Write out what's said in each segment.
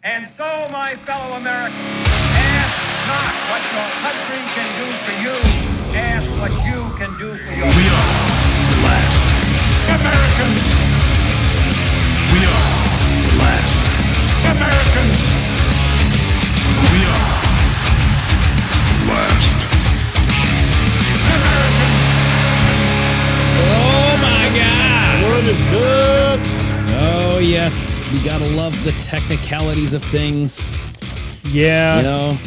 And so, my fellow Americans, ask not what your country can do for you, ask what you can do for your We are the last Americans. We are the last Americans. We are the last Americans. Oh my God! What is up? Oh yes, we gotta love the technicalities of things. Yeah. You know,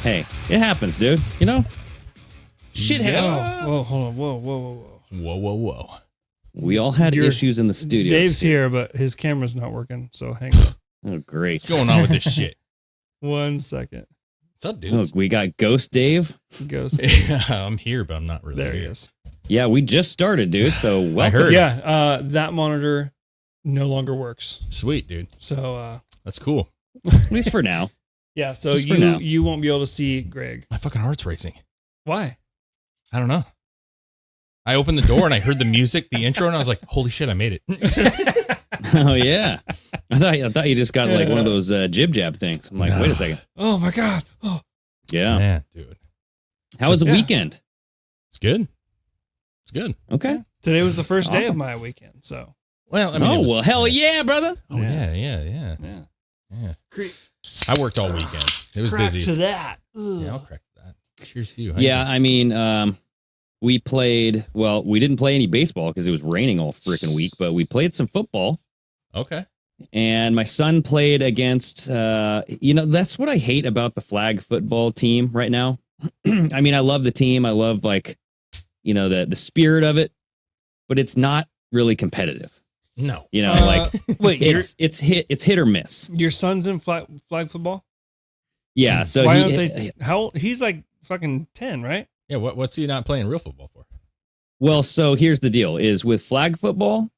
hey, it happens, dude. You know, shit happens. Whoa, hold on. Whoa. Whoa. We all had You're- issues in the studio. Dave's here, but his camera's not working, so hang on. Oh, great. What's going on with this shit? 1 second. What's up, Oh, dudes? we got Ghost Dave. Ghost. I'm here, but I'm not really There he here. is. Yeah, we just started, dude. So welcome. heard. Yeah, that monitor no longer works. Sweet, dude. So, That's cool. At least for now. yeah, so Just for now. you won't be able to see Greg. My fucking heart's racing. Why? I don't know. I opened the door and I heard the music, the intro, and I was like, holy shit, I made it. Oh yeah. I thought you just got like one of those jib jab things. I'm like, wait a second. Oh my God. Oh, Yeah. Man, dude. How was the Yeah. weekend? It's good. It's good. Okay. today was the first day of Awesome. my weekend, so. Well, I mean, it was- well, hell yeah, brother. Oh, yeah. Yeah. I worked all weekend. It was busy. to that. Yeah, I'll crack that. Cheers to you. Yeah, I mean, we played. Well, we didn't play any baseball because it was raining all freaking week, but we played some football. Okay. And my son played against. That's what I hate about the flag football team right now. I mean, I love the team. I love the spirit of it, but it's not really competitive. No. Wait, it's hit or miss. your son's in flag football? Yeah. So Why don't they? How old? He's like fucking 10, right? Yeah, what's he not playing real football for? Well, so here's the deal: is with flag football,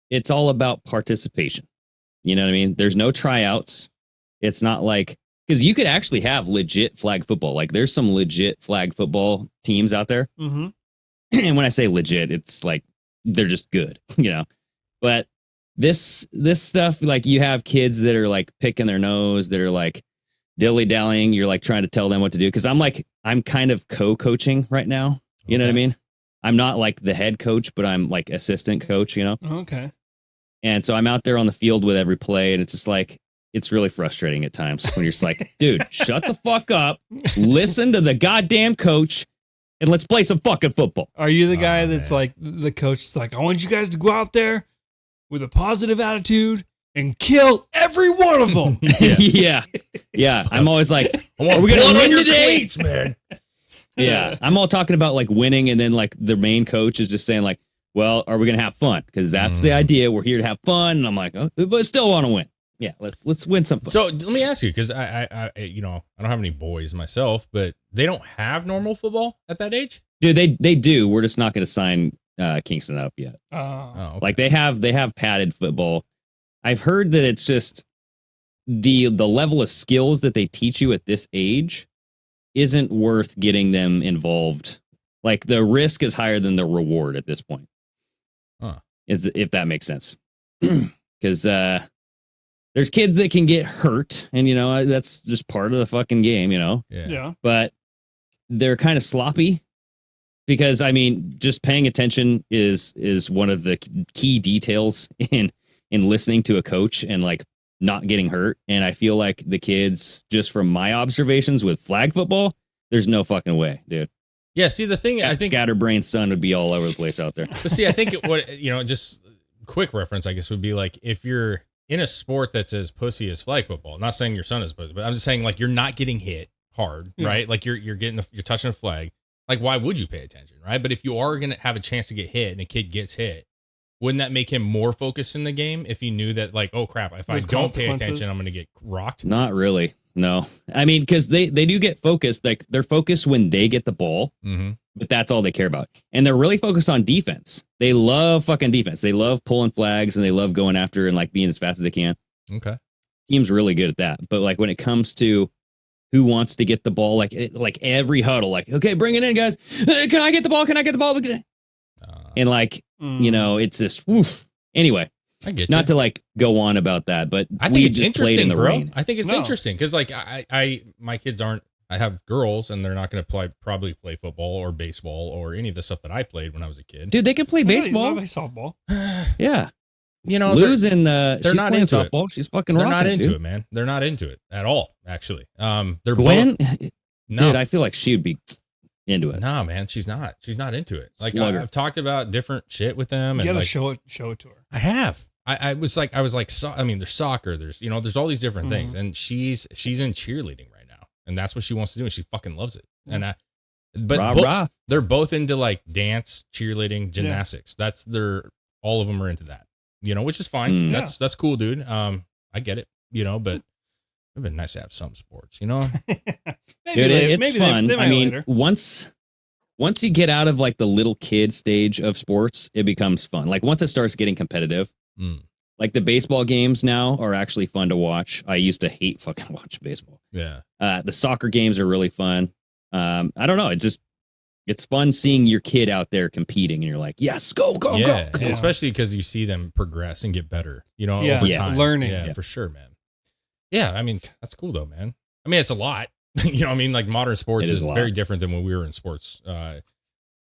it's all about participation. You know what I mean? There's no tryouts. It's not like because you could actually have legit flag football. Like there's some legit flag football teams out there. Mm-hmm. And when I say legit, it's like they're just good, you know. But this stuff, like you have kids that are like picking their nose, that are like dilly-dallying. You're like trying to tell them what to do. Because I'm kind of co-coaching right now. You know what I mean? I'm not like the head coach, but I'm like assistant coach, you know? Okay. And so I'm out there on the field with every play, and it's just like, it's really frustrating at times when you're just like, dude, shut the fuck up, listen to the goddamn coach, and let's play some fucking football. Are you the guy that's man. like the coach? Is like, I want you guys to go out there with a positive attitude and kill every one of them. Yeah. I'm always like, Are we gonna win today? cleats, man. Yeah. I'm all talking about like winning, and then like the main coach is just saying like, well, are we gonna have fun? Because that's the idea. We're here to have fun. And I'm like, oh, but still want to win. Yeah, let's win some fun. So let me ask you, because I don't have any boys myself, but they don't have normal football at that age. Dude, they do. We're just not gonna sign Kingston up yet. Oh, okay. Like they have padded football. I've heard that it's just the level of skills that they teach you at this age isn't worth getting them involved. Like the risk is higher than the reward at this point. Huh. If that makes sense. Because there's kids that can get hurt, and that's just part of the fucking game, Yeah. but they're kind of sloppy. Because I mean, just paying attention is one of the key details in listening to a coach and like not getting hurt. And I feel like the kids, just from my observations with flag football, there's no fucking way, dude. Yeah. See, the thing I That think, scatterbrained son would be all over the place out there. but see, I think just quick reference, I guess, would be like if you're in a sport that's as pussy as flag football. I'm not saying your son is pussy, but I'm just saying like you're not getting hit hard, right? Like you're touching a flag. Like, why would you pay attention, right? But if you are going to have a chance to get hit and a kid gets hit, wouldn't that make him more focused in the game if he knew that, like, oh, crap, if I There's don't pay consequences? attention, I'm going to get rocked? Not really. No. I mean, because they do get focused. Like they're focused when they get the ball, Mm-hmm. but that's all they care about. And they're really focused on defense. They love fucking defense. They love pulling flags, and they love going after and like being as fast as they can. Okay. Team's really good at that. But like when it comes to who wants to get the ball, like every huddle, like, okay, bring it in, guys. Can I get the ball? Can I get the ball? And like, it's just, woof. Anyway, I get Not you. to like go on about that, but I we think it's just played interesting, in the bro. rain. I think it's No. interesting because like my kids aren't. I have girls, and they're not going to probably play football or baseball or any of the stuff that I played when I was a kid. Dude, they can play baseball. Play softball. Yeah. You know, Lou's they're in they're she's not playing into it. softball. She's fucking they're rocking not into dude. it, man. They're not into it at all. Actually, they're Gwen, both. No, dude, I feel like she would be into it. no, man, she's not. She's not into it. Like Slugger. I've talked about different shit with them, You and gotta like, show it to her. I have. I was like, I mean, there's soccer. There's there's all these different things, Mm-hmm. and she's in cheerleading right now, and that's what she wants to do, and she fucking loves it. And Rah, but rah. they're both into like dance, cheerleading, gymnastics. That's all of them are into that, which is fine. Mm. That's cool, dude. I get it, but it'd been nice to have some sports, maybe Dude, they, it's maybe fun. They might I mean, later. once you get out of like the little kid stage of sports, it becomes fun. Like once it starts getting competitive, Mm. like the baseball games now are actually fun to watch. I used to hate fucking watch baseball. Yeah. The soccer games are really fun. I don't know. It's fun seeing your kid out there competing, and you're like, yes, go, go, Yeah, go. especially because you see them progress and get better, Yeah. over Yeah. time. Learning. Yeah, Yeah. for sure, man. Yeah, I mean, that's cool though, man. I mean, it's a lot. I mean, like modern sports It is is a lot. very different than when we were in sports.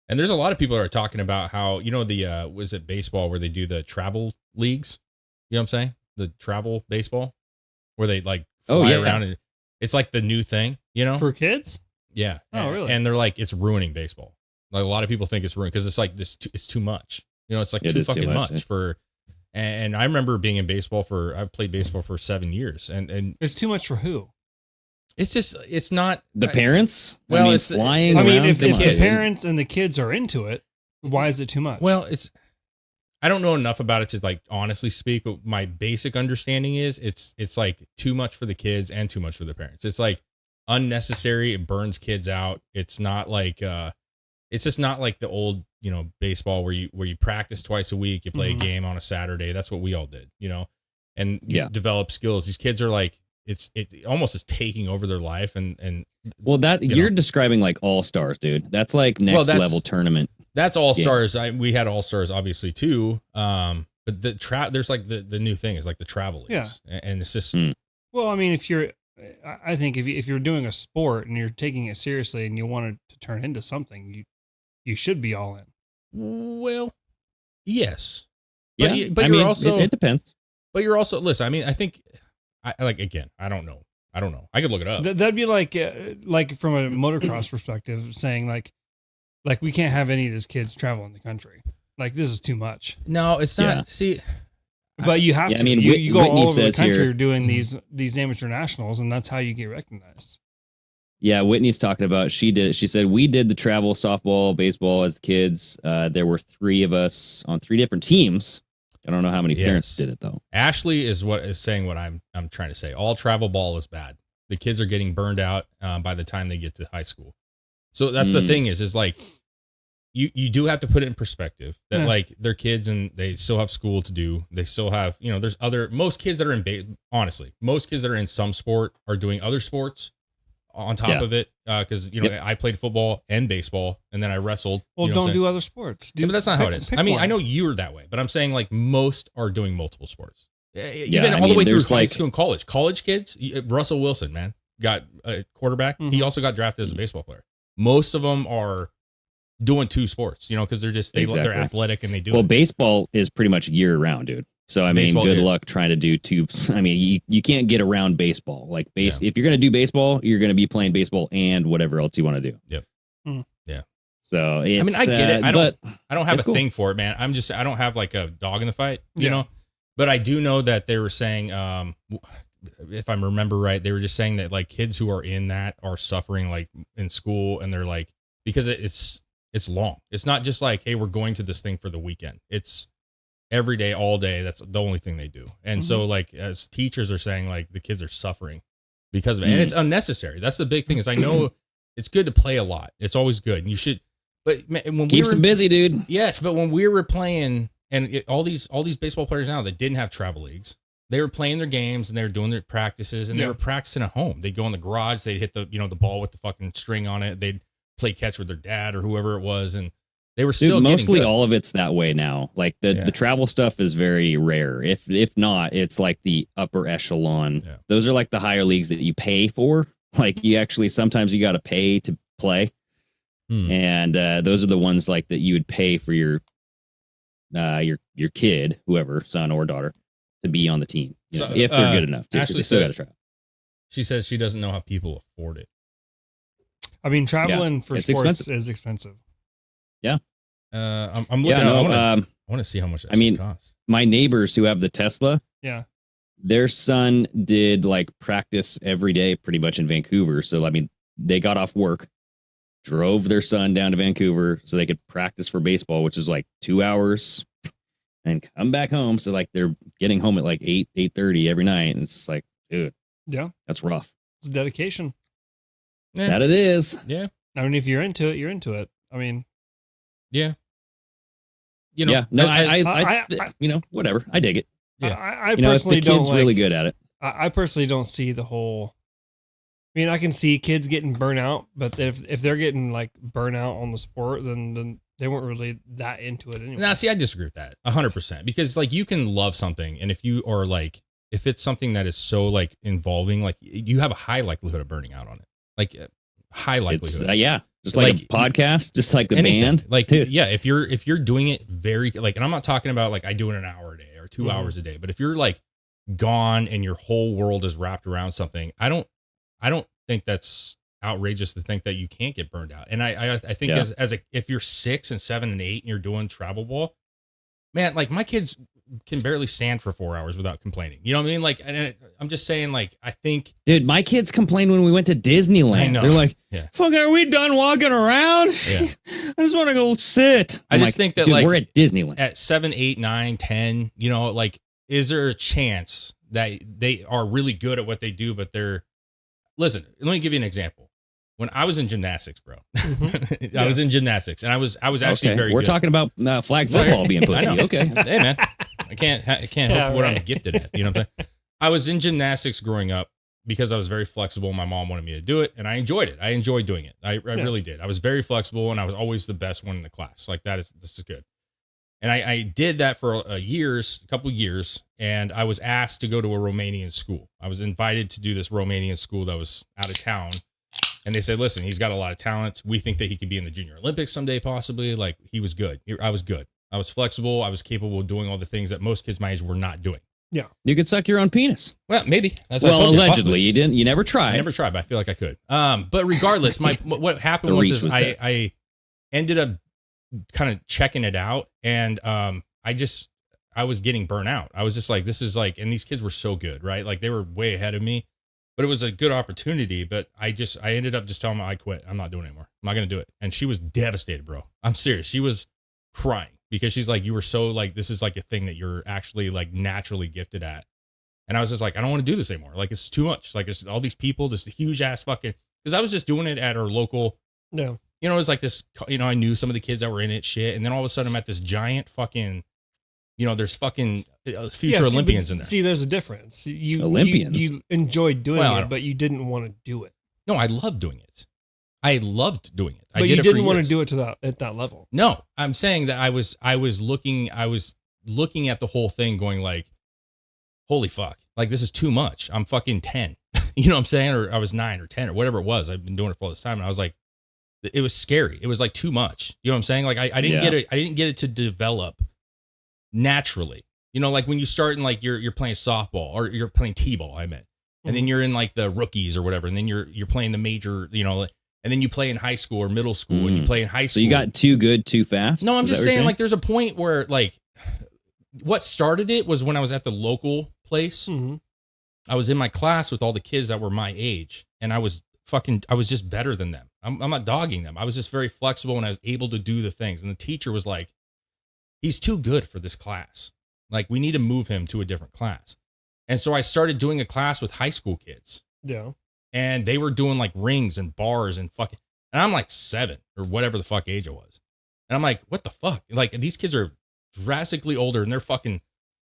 And there's a lot of people that are talking about how, the was it baseball where they do the travel leagues? You know what I'm saying? The travel baseball where they like fly Oh, yeah. around, and it's like the new thing, For kids? Yeah. Oh, really? And they're like, it's ruining baseball. Like a lot of people think it's ruined because it's like this. It's too much. It's like It too is too fucking much, much yeah. for. And I remember being in baseball I've played baseball for 7 years, and It's too much for who? it's not The parents, Well, I mean, it's- flying I mean, around. if come the on, kids- dude. parents and the kids are into it, why is it too much? Well, I don't know enough about it to like honestly speak, but my basic understanding is it's like too much for the kids and too much for the parents. It's like unnecessary. It burns kids out. It's not like it's just not like the old baseball where you practice twice a week, you play Mhm. a game on a Saturday. That's what we all did, and you Yeah. develop skills. These kids are like it almost is taking over their life, and Well, you're describing like all stars, dude. That's like next that's- level tournament. that's all Yes. stars. We had all stars obviously too. But there's like the new thing is like the travel leagues, and it's just Well, I mean, I think if you're doing a sport and you're taking it seriously and you want it to turn into something, you should be all in. well, yes, Yeah, but I you're mean, also it depends. but you're also listen. I mean, I think I like again. I don't know. I could look it up. That'd be like from a motocross perspective, saying like we can't have any of these kids traveling the country. Like this is too much. No, it's not. Yeah. See, But you have Yeah, to. I mean, you go Whitney all over the says country here- doing these amateur nationals, and that's how you get recognized. Yeah, Whitney's talking about she said we did the travel softball, baseball as kids. There were 3 of us on 3 different teams. I don't know how many parents Yes. did it though. Ashley is saying what I'm trying to say. All travel ball is bad. The kids are getting burned out by the time they get to high school. So that's the thing is like you do have to put it in perspective that Yeah. like they're kids and they still have school to do. They still have, there's most kids that are honestly, most kids that are in some sport are doing other sports on top Yeah. of it. Cause I played football and baseball and then I wrestled. Well, you know what I'm don't saying? do other sports. Yeah, but that's not how it is. pick I mean, one. I know you were that way, but I'm saying like most are doing multiple sports. Even I all the mean, way through there's high like- school and college. College kids, Russell Wilson, man, got a quarterback. He Mhm. also got drafted as a baseball player. Most of them are doing 2 sports, because they're just they're Exactly. athletic and they do Well, it. baseball is pretty much year round, dude. So I mean, Baseball good is. luck trying to do 2. I mean, you can't get around baseball. Like Yeah. if you're gonna do baseball, you're gonna be playing baseball and whatever else you want to do. Yep. Yeah. So it's, I mean, I get it. I don't have a it's cool. thing for it, man. I don't have like a dog in the fight, Yeah. But I do know that they were saying, if I remember right, they were just saying that like kids who are in that are suffering like in school, and they're like because it's long. It's not just like, hey, we're going to this thing for the weekend. It's every day, all day. That's the only thing they do. And so like as teachers are saying, like the kids are suffering because of it, and it's unnecessary. That's the big thing is I know it's good to play a lot. It's always good. And you should, but when Keeps them busy, dude. yes, but when we were playing, and all these baseball players now that didn't have travel leagues, they were playing their games and they were doing their practices and they Yeah. were practicing at home. They'd go in the garage, they'd hit the the ball with the fucking string on it. They'd play catch with their dad or whoever it was, and They were still Dude, mostly getting good. all of it's that way now. Like the travel stuff is very rare. If not, it's like the upper echelon. Yeah. Those are like the higher leagues that you pay for. Like you actually sometimes you got to pay to play, and those are the ones like that you would pay for your kid, whoever, son or daughter, to be on the team. So, if they're good enough to. Ashley They still said- got to try. She says she doesn't know how people afford it. I mean, traveling for it's sports expensive. is expensive. I'm looking. I want to see how much. That shit costs. My neighbors who have the Tesla, Yeah. their son did like practice every day pretty much in Vancouver. So, I mean, they got off work, drove their son down to Vancouver so they could practice for baseball, which is like 2 hours, and come back home. So like they're getting home at like 8:30 every night. And it's just like, dude, Yeah. that's rough. It's dedication. Yeah. That it is. Yeah. I mean, if you're into it, you're into it. I mean, Yeah. You know, yeah. No, I- you know, whatever. I dig it. Yeah. I You know, if personally the don't kid's like, really good at it. I personally don't see the whole. I mean, I can see kids getting burnout, but if they're getting like burnout on the sport, then they weren't really that into it anyway. Now, see, I disagree with that 100% because like you can love something, and if you are like, if it's something that is so like involving, like you have a high likelihood of burning out on it, like high It's likelihood. yeah, just like a podcast, just like the band. Like, dude. yeah, if you're doing it very like, and I'm not talking about like I do it an hour a day or 2 hours a day, but if you're like gone and your whole world is wrapped around something, I don't think that's outrageous to think that you can't get burned out. And I think if you're 6 and 7 and 8 and you're doing travel ball, man, like my kids can barely stand for 4 hours without complaining. You know what I mean? Like, and I'm just saying, like, I think, Dude, my kids complained when we went to Disneyland. I know. They're like, Yeah. "Fuck, are we done walking around? Yeah. I just want to go sit." I I'm just like, think that, dude, like, we're at Disneyland. at 7, 8, 9, 10, you know, like, is there a chance that they are really good at what they do, but listen, let me give you an example. When I was in gymnastics, bro, I was in gymnastics, and I was actually Okay, very we're good. talking about flag football being I pussy. know. Okay. Hey, man, I can't help what I'm gifted at. You know what I'm saying? I was in gymnastics growing up because I was very flexible. My mom wanted me to do it, and I enjoyed it. I enjoyed doing it. I really did. I was very flexible, and I was always the best one in the class. Like this is good. And I did that for a couple years, and I was asked to go to a Romanian school. I was invited to do this Romanian school that was out of town. And they said, listen, he's got a lot of talent. We think that he could be in the Junior Olympics someday, possibly. Like, he was good. I was good. I was flexible. I was capable of doing all the things that most kids my age were not doing. Yeah. You could suck your own penis. Well, maybe. As I Well, told you, allegedly. possibly. You didn't. You never tried. I never tried, but I feel like I could. But regardless, what happened The was, reach was there. I ended up kind of checking it out, and I was getting burnt out. I was just like, this is like, and these kids were so good, right? Like, they were way ahead of me, but it was a good opportunity. But I ended up just telling them I quit. I'm not doing it anymore. I'm not going to do it. And she was devastated, bro. I'm serious. She was crying because she's like, you were so like, this is like a thing that you're actually like naturally gifted at. And I was just like, I don't want to do this anymore. Like, it's too much. Like, it's all these people, this huge ass fucking, because I was just doing it at our local, No. you know, it was like this, you know, I knew some of the kids that were in it, shit. And then all of a sudden I'm at this giant fucking, you know, there's fucking future Olympians in there. See, there's a difference. Olympians? You enjoyed doing Well, I it, don't- but you didn't want to do it. No, I loved doing it. I loved doing it. I But did you it for didn't want to years. do it at that level. No, I'm saying that I was looking at the whole thing going like, holy fuck, like this is too much. I'm fucking 10. You know what I'm saying? Or I was 9 or 10 or whatever it was. I've been doing it for all this time. And I was like, it was scary. It was like too much. You know what I'm saying? Like I didn't get it. I didn't get it to develop naturally. You know, like when you start in like you're playing softball or you're playing t-ball, I meant. And then you're in like the rookies or whatever. And then you're playing the major, you know, and then you play in high school or middle school and you play in high school. So you got too good too fast? No, I'm Is just that what you're saying, like, there's a point where, like, what started it was when I was at the local place. Mm-hmm. I was in my class with all the kids that were my age, and I was just better than them. I'm not dogging them. I was just very flexible, and I was able to do the things. And the teacher was like, he's too good for this class. Like, we need to move him to a different class. And so I started doing a class with high school kids. Yeah. And they were doing like rings and bars and fucking, and I'm like 7 or whatever the fuck age I was. And I'm like, what the fuck? Like, these kids are drastically older and they're fucking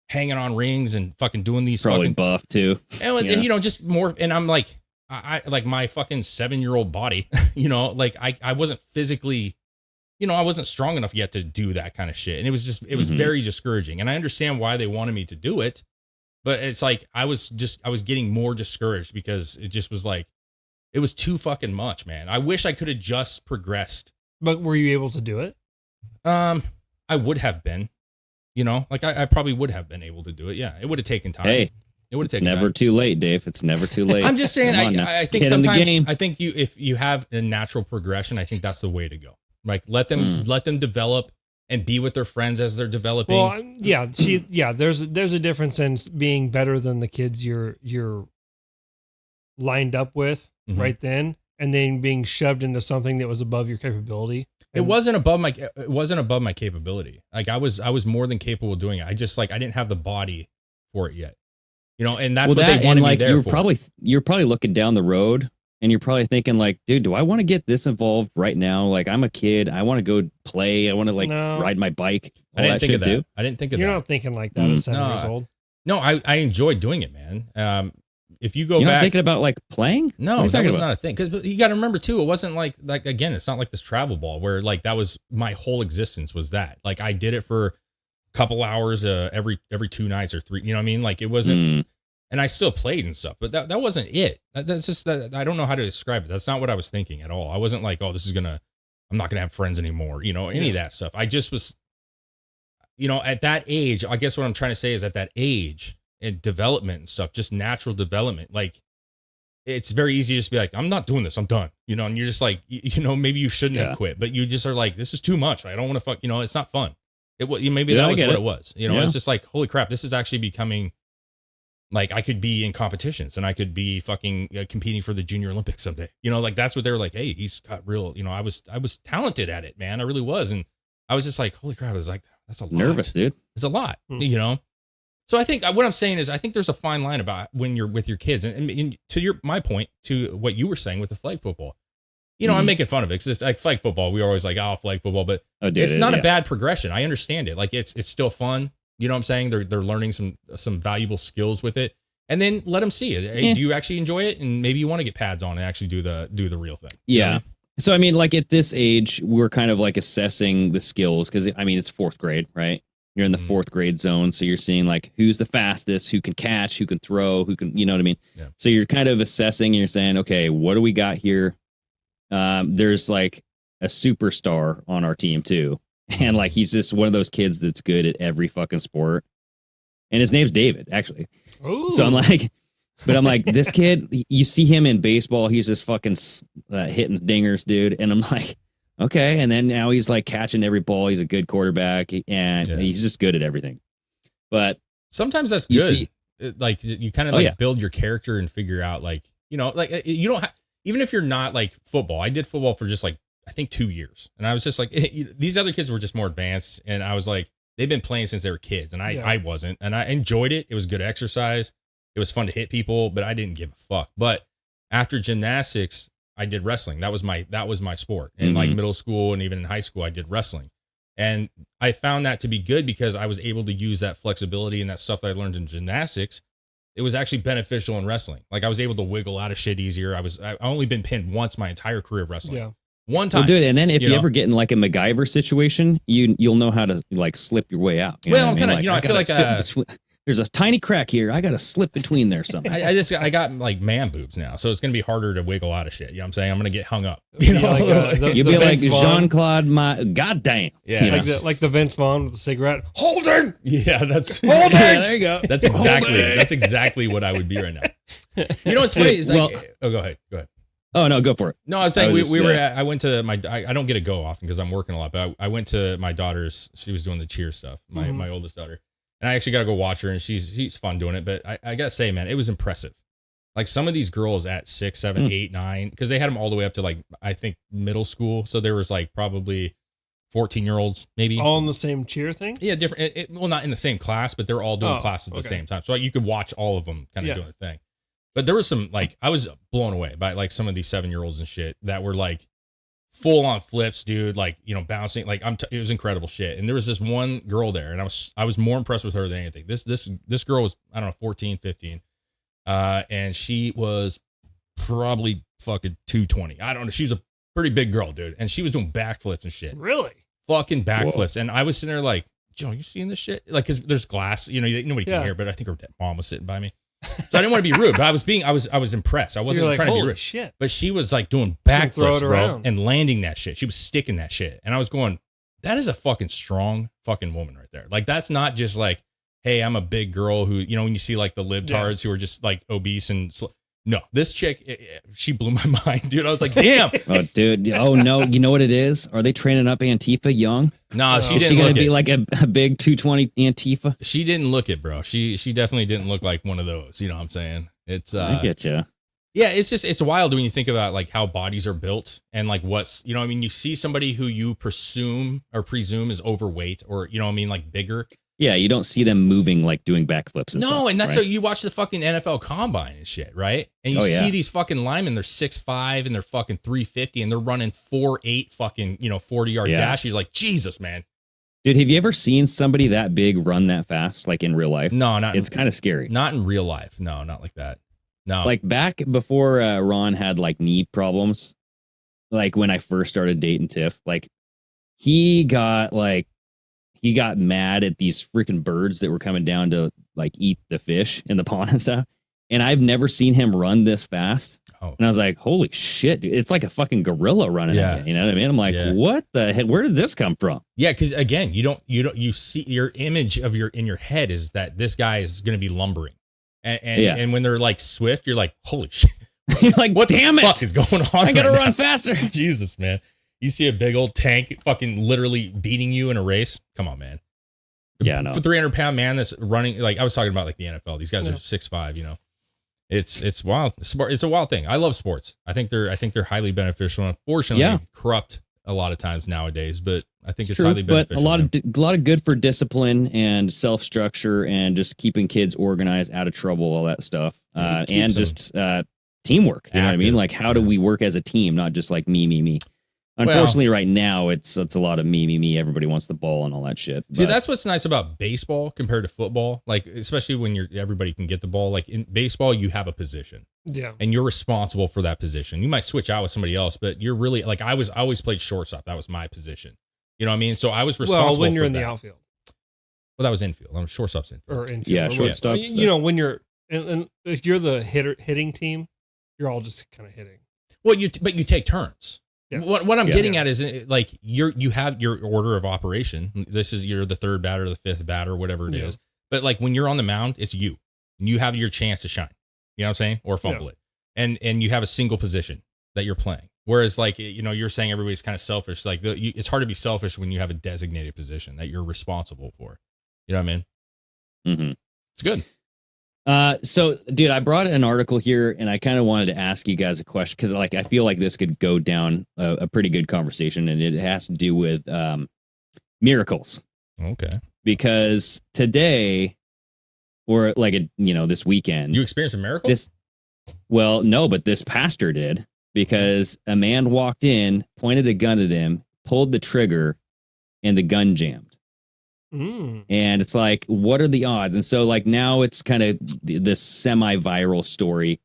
hanging on rings and fucking doing these Probably fucking buff too. and, Yeah. you know, just more. And I'm like, I like my fucking 7-year-old body, you know, like I wasn't physically I wasn't strong enough yet to do that kind of shit. And it was very discouraging. And I understand why they wanted me to do it, but it's like, I was getting more discouraged because it just was like, it was too fucking much, man. I wish I could have just progressed. But were you able to do it? I would have been, like I probably would have been able to do it. Yeah. It would have taken time. Hey, it would have it's taken never time. too late, Dave. It's never too late. I'm just saying, I think Get in the sometimes, game. I think if you have a natural progression, I think that's the way to go. Like let them develop and be with their friends as they're developing. Well, yeah. There's a difference in being better than the kids you're lined up with right then, and then being shoved into something that was above your capability. It wasn't above my capability. Like I was more than capable of doing it. I just I didn't have the body for it yet. And that's what they wanted me there for. You're probably looking down the road and you're probably thinking like, dude, do I want to get this involved right now? Like I'm a kid. I want to go play. I want to ride my bike. I didn't think of that. I didn't think of that. You're not thinking like that at 7 years old. No, I enjoyed doing it, man. If you go You're back, not thinking about like playing? No, that was not a thing. Because you got to remember too, it wasn't like again, it's not like this travel ball where like that was my whole existence was that. Like I did it for a couple hours every 2 nights or 3. You know what I mean? Like it wasn't, and I still played and stuff, but that wasn't it. That's just that I don't know how to describe it. That's not what I was thinking at all. I wasn't like, oh, I'm not gonna have friends anymore. Any of that stuff. I just was, at that age. I guess what I'm trying to say is at that age. And development and stuff, just natural development. Like it's very easy to just be like, I'm not doing this. I'm done. And you're just like, maybe you shouldn't have quit, but you just are like, this is too much. I don't want to fuck, it's not fun. Maybe that was what it was, It's just like, holy crap, this is actually becoming like, I could be in competitions and I could be fucking competing for the Junior Olympics someday, like that's what they were like. Hey, he's got real, I was talented at it, man. I really was. And I was just like, holy crap. I was like, that's a lot. Nervous, dude. It's a lot, So I think what I'm saying is I think there's a fine line about when you're with your kids and to my point to what you were saying with the flag football, I'm making fun of it. 'Cause it's like flag football. We were always like, oh, flag football, but it's not a bad progression. I understand it. Like it's still fun. You know what I'm saying? They're learning some valuable skills with it, and then let them see it. Hey, do you actually enjoy it? And maybe you want to get pads on and actually do the real thing. Yeah. So I mean, like at this age, we're kind of like assessing the skills because it's 4th grade, right? You're in the 4th grade zone. So you're seeing like who's the fastest, who can catch, who can throw, who can, you know what I mean? Yeah. So you're kind of assessing, and you're saying, okay, what do we got here? There's like a superstar on our team too. And like, he's just one of those kids that's good at every fucking sport. And his name's David, actually. Ooh. So I'm like, this kid, you see him in baseball. He's just fucking hitting dingers, dude. And I'm like, okay, and then now he's like catching every ball. He's a good quarterback, and he's just good at everything. But sometimes that's good. Like you kind of build your character and figure out like you don't even if you're not like football. I did football for just like I think 2 years, and I was just like these other kids were just more advanced, and I was like they've been playing since they were kids, and I wasn't, and I enjoyed it. It was good exercise. It was fun to hit people, but I didn't give a fuck. But after gymnastics, I did wrestling. That was my sport. In like middle school and even in high school, I did wrestling. And I found that to be good because I was able to use that flexibility and that stuff that I learned in gymnastics. It was actually beneficial in wrestling. Like I was able to wiggle out of shit easier. I only been pinned once my entire career of wrestling. Yeah. One time. Well, dude, and then if you ever get in like a MacGyver situation, you'll know how to like slip your way out. Well, I'm kind of, I feel like there's a tiny crack here. I got to slip between there somehow. I got like man boobs now, so it's gonna be harder to wiggle out of shit. You know what I'm saying? I'm gonna get hung up. You'll be like Jean-Claude. Goddamn. Yeah, like the Vince Vaughn with the cigarette. Holding. Yeah, that's holding. Yeah, there you go. That's exactly what I would be right now. You know what's funny? Is like, go ahead. Oh no, go for it. No, I was saying I went to my. I don't get to go often because I'm working a lot, but I went to my daughter's. She was doing the cheer stuff. My oldest daughter. And I actually got to go watch her, and she's fun doing it. But I got to say, man, it was impressive. Like some of these girls at 6, 7, 8, 9, because they had them all the way up to like, I think middle school. So there was like probably 14-year-olds maybe. All in the same cheer thing? Yeah, different. Well, not in the same class, but they're all doing classes at the same time. So like, you could watch all of them kind of doing a thing. But there was some like, I was blown away by like some of these 7-year-olds and shit that were like, full on flips, dude, like, bouncing, like it was incredible shit. And there was this one girl there, and I was more impressed with her than anything. This girl was, I don't know, 14, 15. And she was probably fucking 220. I don't know. She was a pretty big girl, dude. And she was doing backflips and shit. Really? Fucking backflips. And I was sitting there like, Joe, you seeing this shit? Like, cause there's glass, nobody can hear, but I think her mom was sitting by me. So I didn't want to be rude, but I was impressed. I wasn't like, trying to be holy rude. shit. But she was like doing Throw backflips, it bro, around. and landing that shit. She was sticking that shit. And I was going, that is a fucking strong fucking woman right there. Like, that's not just like, hey, I'm a big girl who, when you see like the libtards who are just like obese and no, this chick, she blew my mind, dude. I was like, damn. Oh, dude. Oh, no. You know what it is? Are they training up Antifa young? Nah, she Is didn't she going look to be it. like a big 220 Antifa? She didn't look it, bro. She definitely didn't look like one of those. You know what I'm saying? It's I get you. yeah, it's wild when you think about like how bodies are built and like what's, you see somebody who you presume is overweight or, like bigger. Yeah, you don't see them moving like doing backflips. And stuff, And that's right? so you watch the fucking NFL combine and shit, right? And you Oh, yeah. see these fucking linemen, they're 6'5" and they're fucking 350 and they're running 4.8 fucking, 40-yard dash. You're like, Jesus, man. Dude, have you ever seen somebody that big run that fast, like in real life? No, not It's kind of scary. not in real life. No, not like that. No. Like back before Ron had like knee problems, like when I first started dating Tiff, like he got mad at these freaking birds that were coming down to like eat the fish in the pond and stuff. And I've never seen him run this fast. Oh. And I was like, holy shit, dude. It's like a fucking gorilla running at you. You know what I mean? I'm like, what the heck? Where did this come from? Yeah, because again, you see your image of in your head is that this guy is going to be lumbering, and when they're like swift, you're like, holy shit, You're like, what damn the it? fuck is going on? I gotta right run now? faster. Jesus, man, you see a big old tank fucking literally beating you in a race. Come on, man. Yeah, no. For 300-pound man that's running, like I was talking about, like the NFL. These guys are 6'5". It's wild. It's a wild thing. I love sports. I think they're highly beneficial. Unfortunately, corrupt a lot of times nowadays, but I think it's true, highly beneficial. but a lot of good for discipline and self structure and just keeping kids organized, out of trouble, all that stuff, and just teamwork. You know what I mean? Active. Like, how do we work as a team, not just like me? Unfortunately, right now it's a lot of me. Everybody wants the ball and all that shit. See, But that's what's nice about baseball compared to football. Like, especially when everybody can get the ball. Like in baseball, you have a position. Yeah. And you're responsible for that position. You might switch out with somebody else, but you're really like I always played shortstop. That was my position. You know what I mean? So I was responsible. Well, when you're for in that. the outfield Well, that was infield. I'm shortstop's infield. or infield. Yeah, or whatever. shortstops, When you're and if you're the hitting team, you're all just kind of hitting. Well, you take turns. Yeah. What I'm getting at is like you have your order of operation. You're the third batter, the fifth batter, whatever it is. But like when you're on the mound, it's you, and you have your chance to shine. You know what I'm saying? Or fumble it, and you have a single position that you're playing. Whereas like you're saying everybody's kind of selfish. Like it's hard to be selfish when you have a designated position that you're responsible for. You know what I mean? mm-hmm. It's good. So, dude, I brought an article here, and I kind of wanted to ask you guys a question because, like, I feel like this could go down a pretty good conversation, and it has to do with miracles. Okay. Because today, or like this weekend, You experienced a miracle? No, but this pastor did, because a man walked in, pointed a gun at him, pulled the trigger, and the gun jammed. And it's like, what are the odds? And so like now it's kind of this semi-viral story.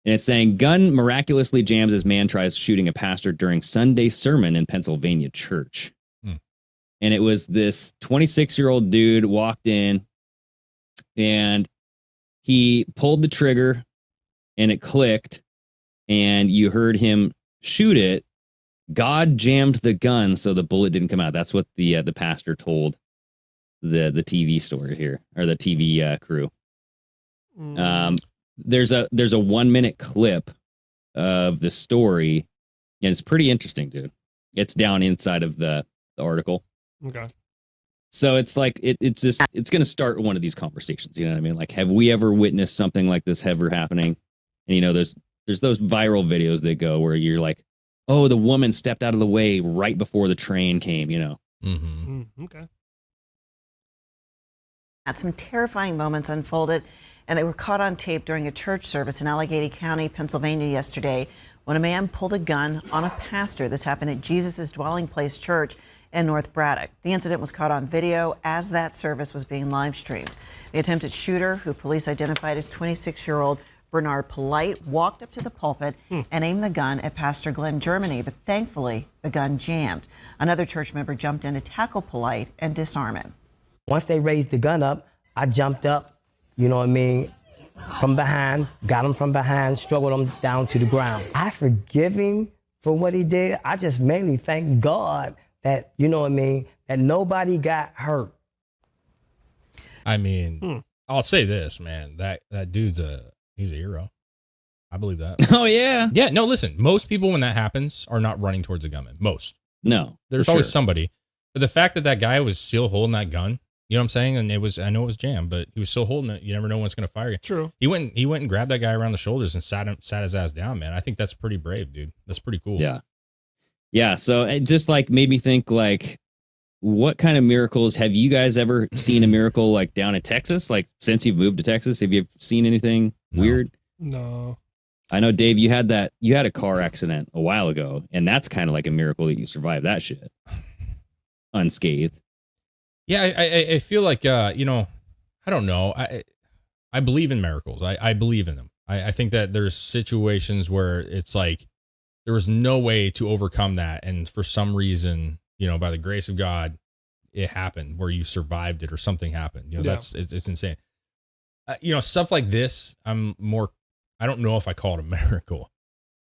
And it's saying gun miraculously jams as man tries shooting a pastor during Sunday sermon in Pennsylvania church. And it was this 26-year-old dude walked in and he pulled the trigger and it clicked and you heard him shoot it. God jammed the gun so the bullet didn't come out. That's what the pastor told the TV story here, or the TV crew. There's a 1 minute clip of the story, and it's pretty interesting, dude. It's down inside of the article. Okay. So it's like it's going to start one of these conversations. You know what I mean? Like, have we ever witnessed something like this ever happening? And there's those viral videos that go where you're like, oh, the woman stepped out of the way right before the train came. Okay. Some terrifying moments unfolded, and they were caught on tape during a church service in Allegheny County, Pennsylvania yesterday when a man pulled a gun on a pastor. This happened at Jesus' Dwelling Place Church in North Braddock. The incident was caught on video as that service was being live streamed. The attempted shooter, who police identified as 26-year-old Bernard Polite walked up to the pulpit and aimed the gun at Pastor Glenn Germany, but thankfully the gun jammed. Another church member jumped in to tackle Polite and disarm him. Once they raised the gun up, I jumped up, you know what I mean, from behind, got him from behind, struggled him down to the ground. I forgive him for what he did. I just mainly thank God that, you know what I mean, that nobody got hurt. I mean, I'll say this, man. That dude's he's a hero. I believe that. Oh yeah. Yeah. No, listen. Most people, when that happens, are not running towards a gunman. Most. No. There's always somebody. But the fact that guy was still holding that gun, you know what I'm saying? And I know it was jammed, but he was still holding it. You never know when it's going to fire you. True. He went and grabbed that guy around the shoulders and sat his ass down, man. I think that's pretty brave, dude. That's pretty cool. Yeah. Yeah. So it just like made me think like, what kind of miracles have you guys ever seen a miracle like down in Texas? Like since you've moved to Texas, have you seen anything weird? No. I know, Dave, you had a car accident a while ago, and that's kind of like a miracle that you survived that shit unscathed. Yeah. I feel like, I don't know. I believe in miracles. I believe in them. I think that there's situations where it's like there was no way to overcome that. And for some reason, by the grace of God, it happened where you survived it or something happened. It's insane. Stuff like this, I don't know if I call it a miracle.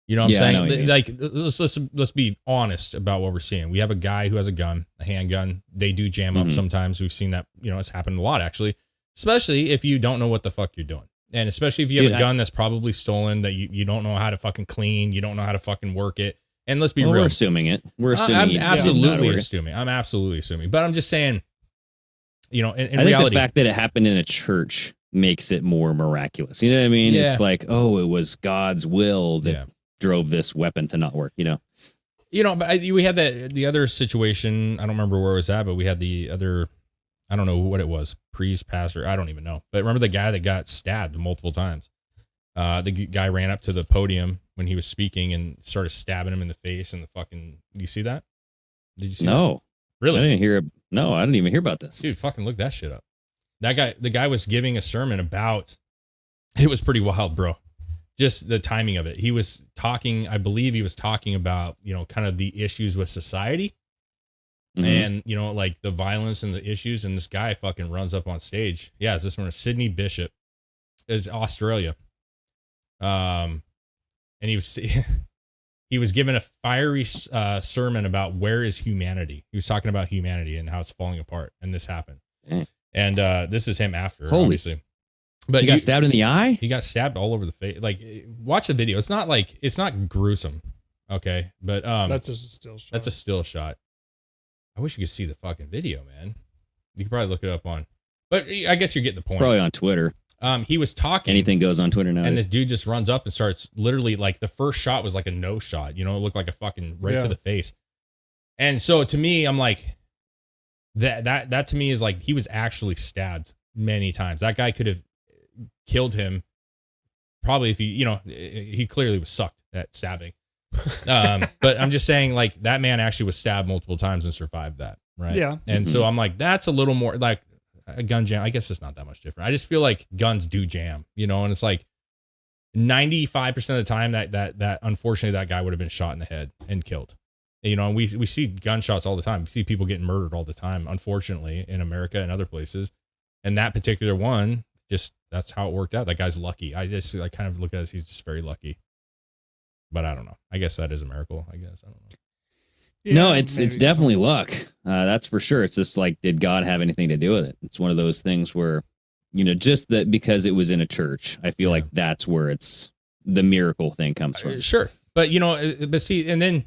You know what I'm saying? Like, let's be honest about what we're seeing. We have a guy who has a gun, a handgun. They do jam up sometimes. We've seen that, it's happened a lot actually, especially if you don't know what the fuck you're doing. And especially if you have a gun that's probably stolen that you don't know how to fucking clean. You don't know how to fucking work it. And let's be real. We're assuming it. I'm absolutely assuming. But I'm just saying, in I think reality, the fact that it happened in a church makes it more miraculous. You know what I mean? Yeah. It's like, oh, it was God's will that drove this weapon to not work, But we had the other situation. I don't remember where it was at, but we had the other, I don't know what it was, priest, pastor, I don't even know. But remember the guy that got stabbed multiple times? The guy ran up to the podium when he was speaking and started stabbing him in the face and the fucking, do you see that? Did you see that? No. Really? I didn't even hear about this. Dude, fucking look that shit up. The guy was giving a sermon about, it was pretty wild, bro. Just the timing of it. He was talking, I believe he was talking about, kind of the issues with society and, like the violence and the issues. And this guy fucking runs up on stage. Yeah. Is this one? Sydney Bishop is Australia. And he was given a fiery sermon about where is humanity. He was talking about humanity and how it's falling apart. And this happened. And this is him after, obviously. But he got stabbed in the eye? He got stabbed all over the face. Like, watch the video. It's not gruesome. Okay. But that's just a still shot. That's a still shot. I wish you could see the fucking video, man. You could probably look it up but I guess you're getting the point. It's probably on Twitter. He was talking. Anything goes on Twitter now. And this dude just runs up and starts literally like the first shot was like a no shot. It looked like a fucking right to the face. And so to me, I'm like, that to me is like he was actually stabbed many times. That guy could have killed him probably if he clearly was sucked at stabbing. But I'm just saying like that man actually was stabbed multiple times and survived that. Right. Yeah. And so I'm like, that's a little more like a gun jam. I guess it's not that much different. I just feel like guns do jam, and it's like 95% of the time that unfortunately that guy would have been shot in the head and killed. And we see gunshots all the time. We see people getting murdered all the time, unfortunately, in America and other places. And that particular one, just that's how it worked out. That guy's lucky. I kind of look at it as he's just very lucky. But I don't know. I guess that is a miracle. I guess I don't know. Yeah, no, it's definitely luck. That's for sure. It's just like, did God have anything to do with it? It's one of those things where, just that because it was in a church, I feel like that's where the miracle thing comes from. Sure. But, but see, and then,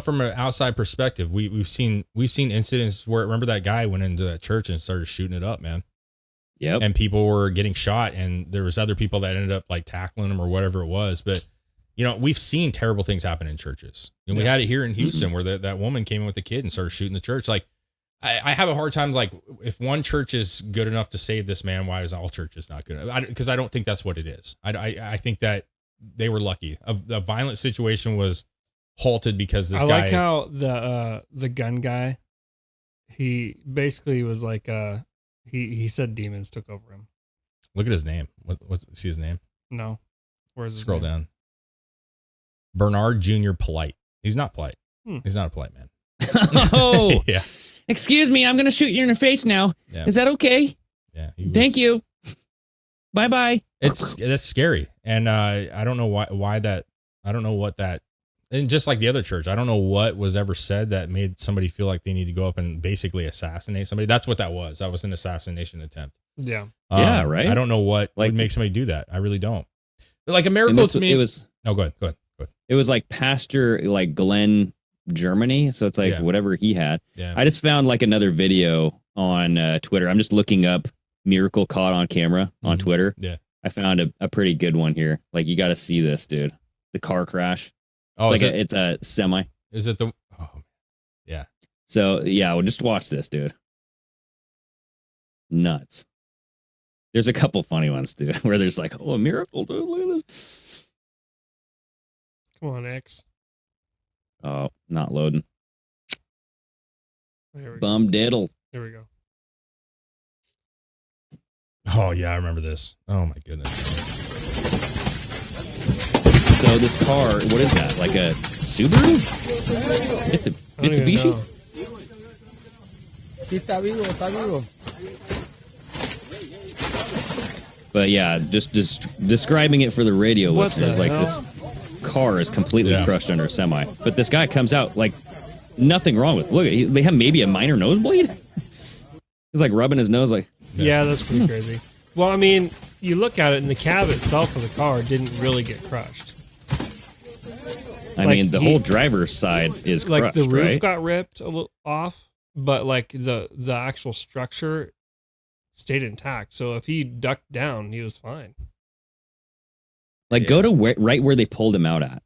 from an outside perspective, we've seen incidents where, remember that guy went into that church and started shooting it up, man. Yep. And people were getting shot and there was other people that ended up like tackling him or whatever it was. But, we've seen terrible things happen in churches. And we had it here in Houston where that woman came in with a kid and started shooting the church. Like, I have a hard time, like, if one church is good enough to save this man, why is all churches not good enough? Because I don't think that's what it is. I think that they were lucky. A violent situation was halted because this guy. I like how the gun guy, he basically was like, he said demons took over him. Look at his name. What's see his name? No. Where's his Scroll name? down. Bernard Jr. Polite. He's not polite. He's not a polite man. Oh, Yeah. excuse me. I'm going to shoot you in the face now. Yeah. Is that okay? Yeah. Thank you. Bye-bye. That's scary. And I don't know why that, I don't know what that, and just like the other church, I don't know what was ever said that made somebody feel like they need to go up and basically assassinate somebody. That's what that was. That was an assassination attempt. Yeah. Yeah, right? I don't know what would make somebody do that. I really don't. But like a miracle to me. It was, oh, go ahead. it was like Pastor like Glenn Germany. So it's like whatever he had. Yeah. I just found like another video on Twitter. I'm just looking up miracle caught on camera on Twitter. Yeah. I found a pretty good one here. Like you got to see this, dude. The car crash. Oh, it's like it's a semi. Is it the? Oh, yeah. So yeah, well, just watch this, dude. Nuts. There's a couple funny ones, dude, where there's like, oh, a miracle, dude. Look at this. Come on, X. Oh, not loading. There we go. Bum diddle. There we go. Oh yeah, I remember this. Oh my goodness. So this car, what is that? Like a Subaru? It's a I don't even Mitsubishi? know. But yeah, just describing it for the radio What the listeners, like hell? this car is completely crushed under a semi. But this guy comes out like nothing wrong with. Look, they have maybe a minor nosebleed. He's like rubbing his nose, like. Yeah, that's pretty crazy. Well, I mean, you look at it, and the cab itself of the car didn't really get crushed. I Like, mean, the whole driver's side is Like crushed, the roof right? got ripped a little off, but like the actual structure stayed intact. So if he ducked down, he was fine. Like, go to right where they pulled him out at.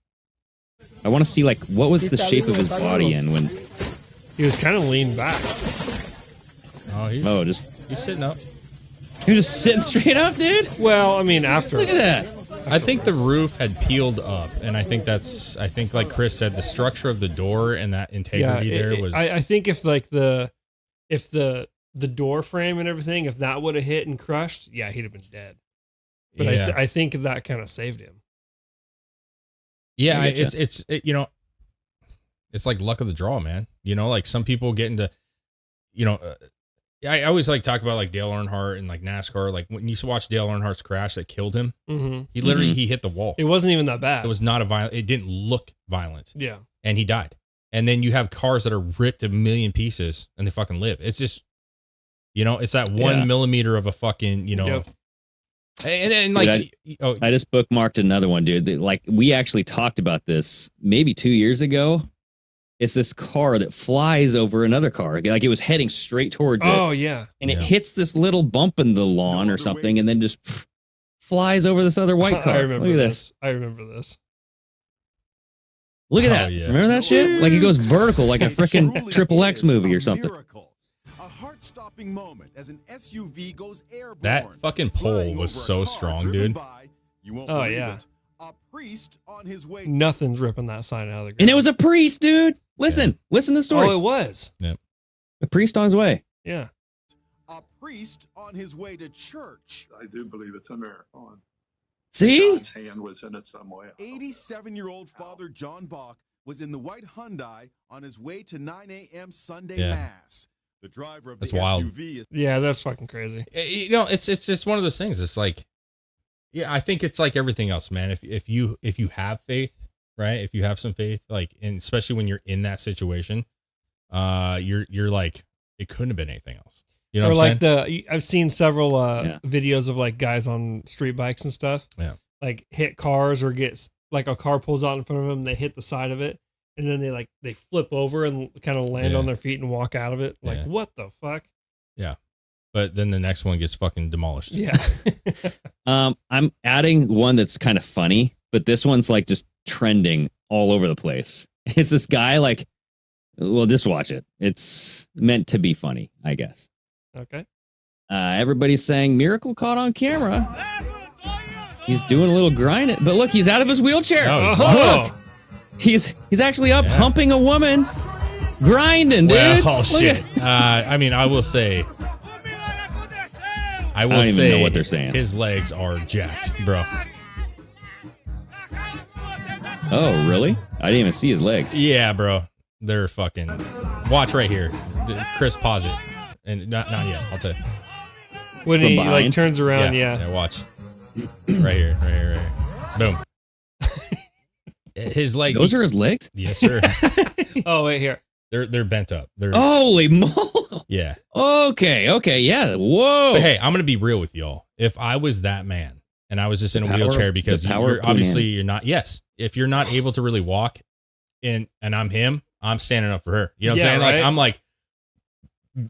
I want to see, like, what was the shape of his body in when... He was kind of leaned back. Oh, just... he's sitting up. He was just sitting straight up, dude? Well, I mean, after... Look at that. I think the roof had peeled up, and I think like Chris said, the structure of the door and that integrity was... I think if like the door frame and everything, if that would have hit and crushed, yeah, he'd have been dead. But I think that kind of saved him. Yeah, it's you know, it's like luck of the draw, man. You know, like some people get into, you know, I always like talk about like Dale Earnhardt and like NASCAR. Like when you used to watch Dale Earnhardt's crash that killed him, he literally he hit the wall. It wasn't even that bad. It was not a violent. It didn't look violent. Yeah, and he died. And then you have cars that are ripped to a million pieces and they fucking live. It's just, you know, it's that 1 millimeter of a fucking, you know. Yep. And like, dude, I just bookmarked another one, dude. Like, we actually talked about this maybe 2 years ago. It's this car that flies over another car. Like, it was heading straight towards it. Oh, yeah. And it hits this little bump in the lawn or something, and then just flies over this other white car. I remember Look at this. I remember this. Look at that. Yeah. Remember that shit? Like, it goes vertical like a freaking Triple X movie or something. A heart-stopping moment as an SUV goes airborne. That fucking pole was so strong, dude. Oh yeah. A priest on his way. Nothing's ripping that sign out of the ground. And it was a priest, dude. Listen to the story. Oh, it was. Yep. A priest on his way. Yeah. A priest on his way to church. I do believe it's a miracle. See? God's hand was in it some way. 87-year-old Father John Bach was in the white Hyundai on his way to 9 a.m. Sunday Yeah. Mass. The driver of That's the wild. SUV is Yeah, that's fucking crazy. You know, it's just one of those things. It's like, yeah, I think it's like everything else, man. If you have faith, right? If you have some faith, like, and especially when you're in that situation, you're like, it couldn't have been anything else. You know Or what I'm like saying? I've seen several videos of like guys on street bikes and stuff. Yeah. Like hit cars or gets like a car pulls out in front of them, they hit the side of it, and then they flip over and kind of land on their feet and walk out of it. Like, what the fuck? Yeah. But then the next one gets fucking demolished. Yeah. I'm adding one that's kind of funny, but this one's like just trending all over the place. It's this guy like, well, just watch it. It's meant to be funny, I guess. Okay. Everybody's saying miracle caught on camera. He's doing a little grind, but look, he's out of his wheelchair. Oh, He's actually up humping a woman, grinding, dude. Well, Look shit. at- I mean, I will say, don't even know what they're saying. His legs are jacked, bro. Oh, really? I didn't even see his legs. Yeah, bro. They're fucking. Watch right here. Chris, pause it. And not yet. I'll tell you. When From he behind? like turns around, yeah. Watch. Right here. Boom. His leg. Those are his legs? Yes, sir. Oh, wait, here. They're bent up. They're Holy moly. yeah. Okay, yeah. Whoa. But hey, I'm gonna be real with y'all. If I was that man and I was just in a The power wheelchair of- because the power you're of obviously Queen you're not. Yes, if you're not able to really walk, and I'm him, I'm standing up for her. You know what I'm saying? right? Like I'm like,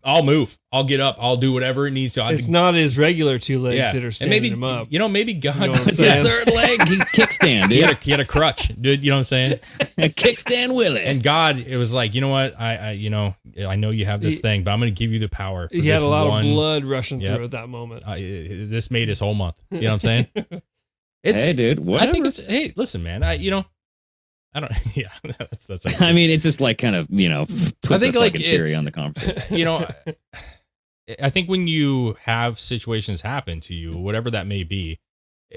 I'll move. I'll get up. I'll do whatever it needs to. It's not his regular two legs yeah. that are And standing maybe him up. maybe God. You know what I'm It's his saying? third leg. He kickstand, He dude. had a crutch, dude. You know what I'm saying? A kickstand Willie. And God, it was like, you know what? I know you have this thing, but I'm going to give you the power. For He had this a lot one. of blood rushing Yep. through at that moment. This made his whole month. You know what I'm saying? Hey, dude, whatever. I think it's. Hey, listen, man. I don't. Yeah, that's. I mean, it's just like kind of, puts I think a like fucking cherry it's- on the conversation. You know, I think when you have situations happen to you, whatever that may be,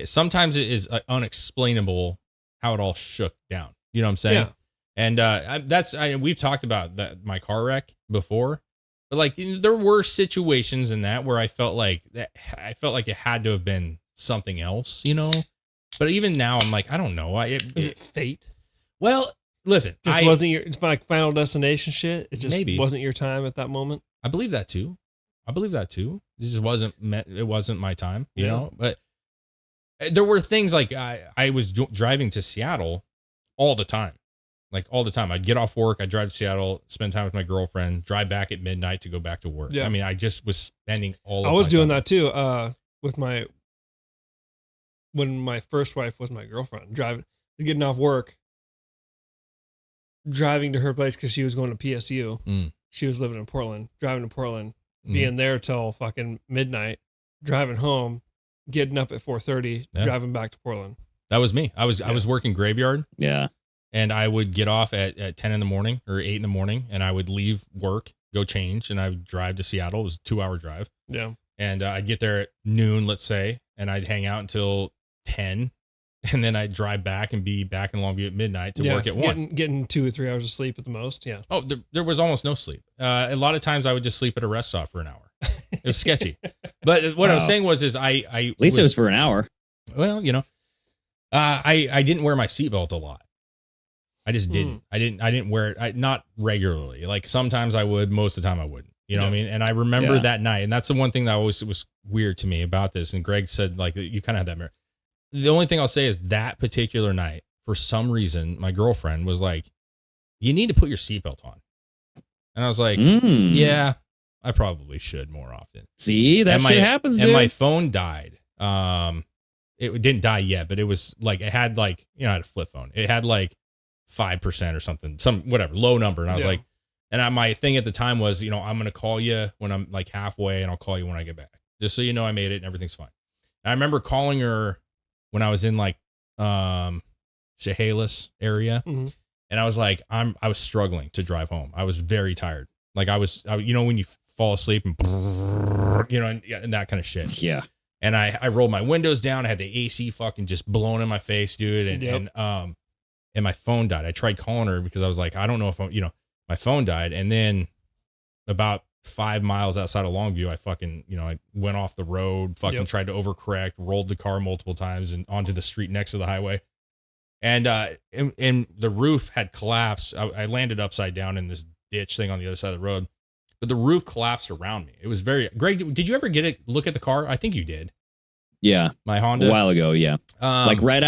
sometimes it is unexplainable how it all shook down. You know what I'm saying? Yeah. And we've talked about my car wreck before, but like there were situations in that where I felt like it had to have been something else, But even now, I'm like, I don't know. Is it fate? Well, listen, Just wasn't your. It's like Final Destination shit. It just Maybe. wasn't your time at that moment. I believe that too. It just wasn't meant. It wasn't my time, you know. But there were things like I was driving to Seattle all the time, I'd get off work, I'd drive to Seattle, spend time with my girlfriend, drive back at midnight to go back to work. Yeah. I mean, I just was spending all. I of was my doing time. that too. When my first wife was my girlfriend, getting off work, driving to her place because she was going to PSU. Mm. She was living in Portland, driving to Portland, Mm. being there till fucking midnight, driving home, getting up at 4:30, Yeah. driving back to Portland. That was me. I was working graveyard, Yeah. and I would get off at 10 in the morning or 8 in the morning, and I would leave work, go change, and I would drive to Seattle. It was a 2-hour drive. Yeah. And I'd get there at noon, let's say, and I'd hang out until 10, and then I'd drive back and be back in Longview at midnight to work at 1. Getting 2 or 3 hours of sleep at the most. Yeah. Oh, there was almost no sleep. A lot of times I would just sleep at a rest stop for an hour. It was sketchy. But what I was Wow. saying was At least it was for an hour. well, I didn't wear my seatbelt a lot. I just didn't. I didn't wear it. Not regularly. Like sometimes I would, most of the time I wouldn't. You know what I mean? And I remember Yeah. that night, and that's the one thing that always was weird to me about this. And Greg said, like, you kind of had that mirror. The only thing I'll say is that particular night, for some reason, my girlfriend was like, you need to put your seatbelt on. And I was like, Mm. yeah, I probably should more often. See, that And shit happens, dude. And my phone died. It didn't die yet, but it was like, it had like, I had a flip phone. It had like 5% or something, whatever, low number. And I was like, and my thing at the time was, I'm going to call you when I'm like halfway, and I'll call you when I get back, just so you know I made it and everything's fine. And I remember calling her when I was in like Chehalis area. Mhm. And I was like, I was struggling to drive home. I was very tired. Like when you fall asleep and, and that kind of shit. Yeah. And I rolled my windows down. I had the AC fucking just blowing in my face, dude. And my phone died. I tried calling her because I was like, I don't know if my phone died. And then about 5 miles outside of Longview, I fucking, I went off the road, fucking tried to overcorrect, rolled the car multiple times and onto the street next to the highway. And the roof had collapsed. I landed upside down in this ditch thing on the other side of the road, but the roof collapsed around me. It was Greg, did you ever look at the car? I think you did. Yeah. My Honda. A while ago. Yeah. Like right.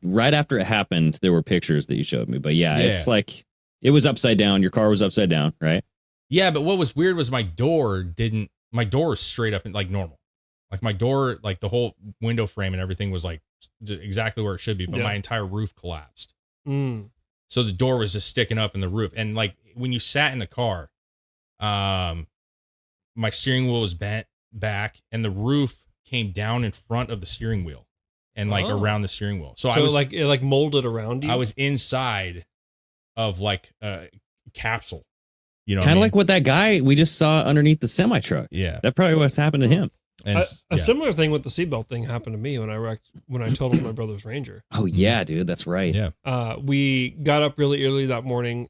right after it happened, there were pictures that you showed me, but yeah, Yeah. it's like, it was upside down. Your car was upside down, right? Yeah, but what was weird was my door was straight up and like normal. Like my door, like the whole window frame and everything was like exactly where it should be, but my entire roof collapsed. Mm. So the door was just sticking up in the roof. And like when you sat in the car, my steering wheel was bent back and the roof came down in front of the steering wheel and like around the steering wheel. So I was like, it like molded around you. I was inside of like a capsule, Kind of like what that guy we just saw underneath the semi truck. Yeah. That probably what's happened to him. And a similar thing with the seatbelt thing happened to me when I totaled my brother's Ranger. Oh yeah, dude, that's right. Yeah. We got up really early that morning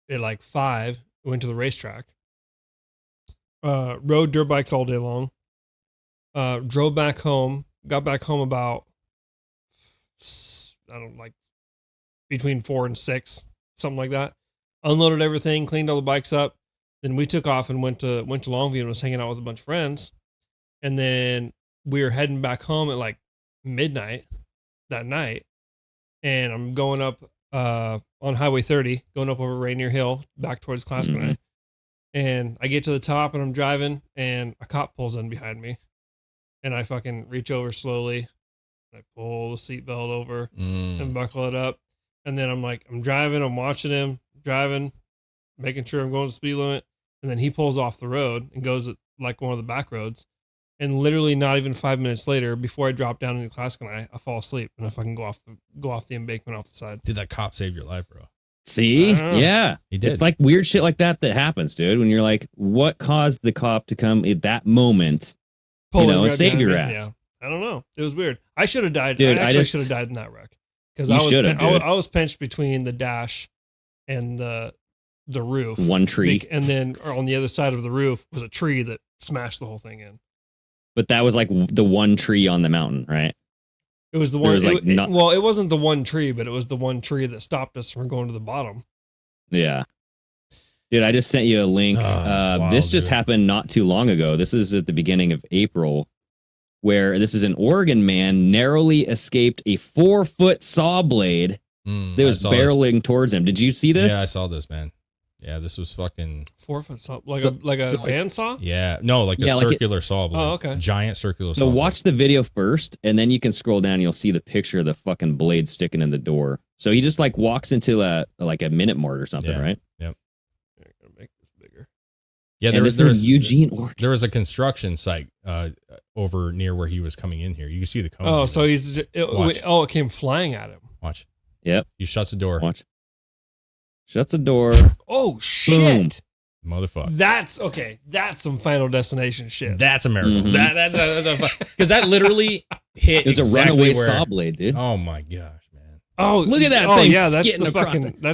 at like 5, went to the racetrack, rode dirt bikes all day long, drove back home, got back home about, between 4 and 6, something like that. Unloaded everything, cleaned all the bikes up. Then we took off and went to Longview and was hanging out with a bunch of friends. And then we were heading back home at like midnight that night. And I'm going up on Highway 30, going up over Rainier Hill back towards Clasconnye. And I get to the top and I'm driving and a cop pulls in behind me. And I fucking reach over slowly. I pull the seatbelt over and buckle it up. And then I'm driving, I'm watching him driving, making sure I'm going the speed limit. And then he pulls off the road and goes at like one of the back roads. And literally not even 5 minutes later, before I drop down into Clasconnye, I fall asleep and I fucking go off the embankment off the side. Dude, that cop saved your life, bro. See? Yeah. He did. It's like weird shit like that happens, dude. When you're like, what caused the cop to come at that moment, and save your ass? Yeah. I don't know. It was weird. I should have died. Dude, I should have died in that wreck. Because I was pinched between the dash and the roof. One tree. And then on the other side of the roof was a tree that smashed the whole thing in. But that was like the one tree on the mountain, right? It was the one. It wasn't the one tree, but it was the one tree that stopped us from going to the bottom. Yeah. Dude, I just sent you a link. This just happened not too long ago. This is at the beginning of April, where this is an Oregon man narrowly escaped a 4-foot saw blade that was barreling towards him. Did you see this? Yeah, I saw this, man. Yeah, this was fucking 4-foot saw, like a bandsaw. Yeah, no, like a circular saw blade. Oh, okay. Giant circular saw. So watch the video first, and then you can scroll down. And you'll see the picture of the fucking blade sticking in the door. So he just like walks into a Minute Mart or something, right? Yep. I'm gonna make this bigger. Yeah, there was Eugene, Oregon. There was a construction site over near where he was coming in here. You can see the cones. Oh, so it came flying at him. Watch. Yep. He shuts the door. Watch. Shuts the door. Oh shit! Boom. Motherfucker. That's okay. That's some Final Destination shit. That's a miracle. Mm-hmm. That's because that literally hit. It was a runaway saw blade, dude. Oh my gosh, man! Oh, look at that thing! Yeah, that's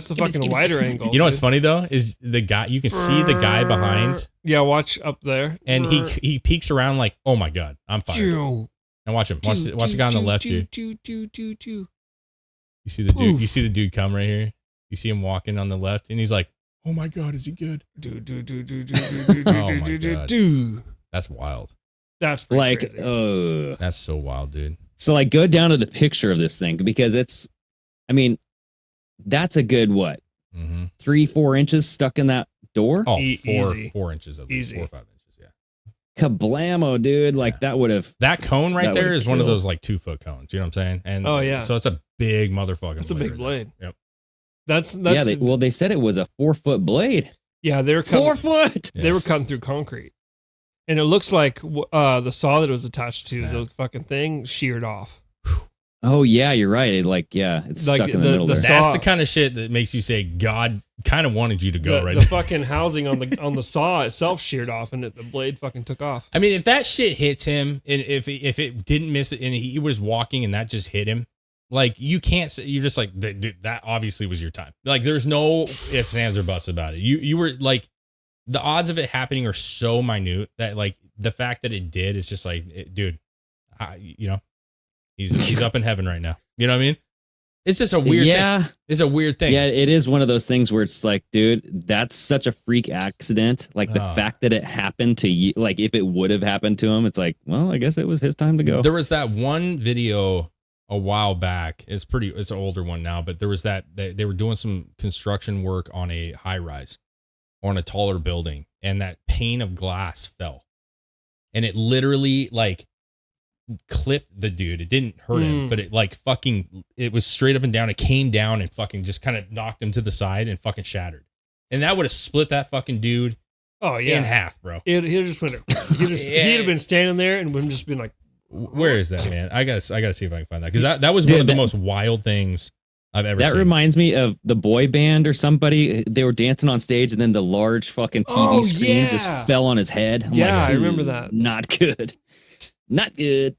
the fucking wider angle. You know what's funny though is the guy. You can see the guy behind. Yeah, watch up there, and he peeks around like, oh my god, I'm fired. And watch him. Watch the guy on the left here. You see the dude. You see the dude come right here. You see him walking on the left, and he's like, "Oh my god, is he good?" Oh my god, that's wild. That's like, crazy. That's so wild, dude. So like, go down to the picture of this thing because that's a good 3-4 inches stuck in that door. Oh, 4 inches at least, 4 or 5 inches. Yeah. Kablamo, dude! Like that would have that cone right there is one of those like 2-foot cones. You know what I'm saying? And so it's a big motherfucking. It's a big blade. Yep. That's they said it was a 4-foot blade. Yeah, they were cutting, 4 foot. They were cutting through concrete, and it looks like the saw that it was attached to the fucking thing sheared off. Oh yeah, you're right. It's stuck in the middle. There. That's the kind of shit that makes you say God kind of wanted you to go right. The fucking housing on the saw itself sheared off, and the blade fucking took off. I mean, if that shit hits him, and if it didn't miss it, and he was walking, and that just hit him. Like, you can't say, you're just like, dude, that obviously was your time. Like, there's no ifs, ands, or buts about it. You were like, the odds of it happening are so minute that, like, the fact that it did is just like, dude, he's up in heaven right now. You know what I mean? It's just a weird thing. It's a weird thing. Yeah, it is one of those things where it's like, dude, that's such a freak accident. Like, the fact that it happened to you, like, if it would have happened to him, it's like, well, I guess it was his time to go. There was that one video a while back. It's an older one now, but there was that they were doing some construction work on a high rise or on a taller building, and that pane of glass fell, and it literally like clipped the dude. It didn't hurt him, but it like fucking, it was straight up and down. It came down and fucking just kind of knocked him to the side and fucking shattered, and that would have split that fucking dude in half, bro. He just went. He'd have been standing there and would have just been like, where is that, man? I gotta see if I can find that, because that was one of the most wild things I've ever seen. That reminds me of the boy band or somebody. They were dancing on stage, and then the large fucking TV screen just fell on his head. I'm I remember that. Not good. Not good.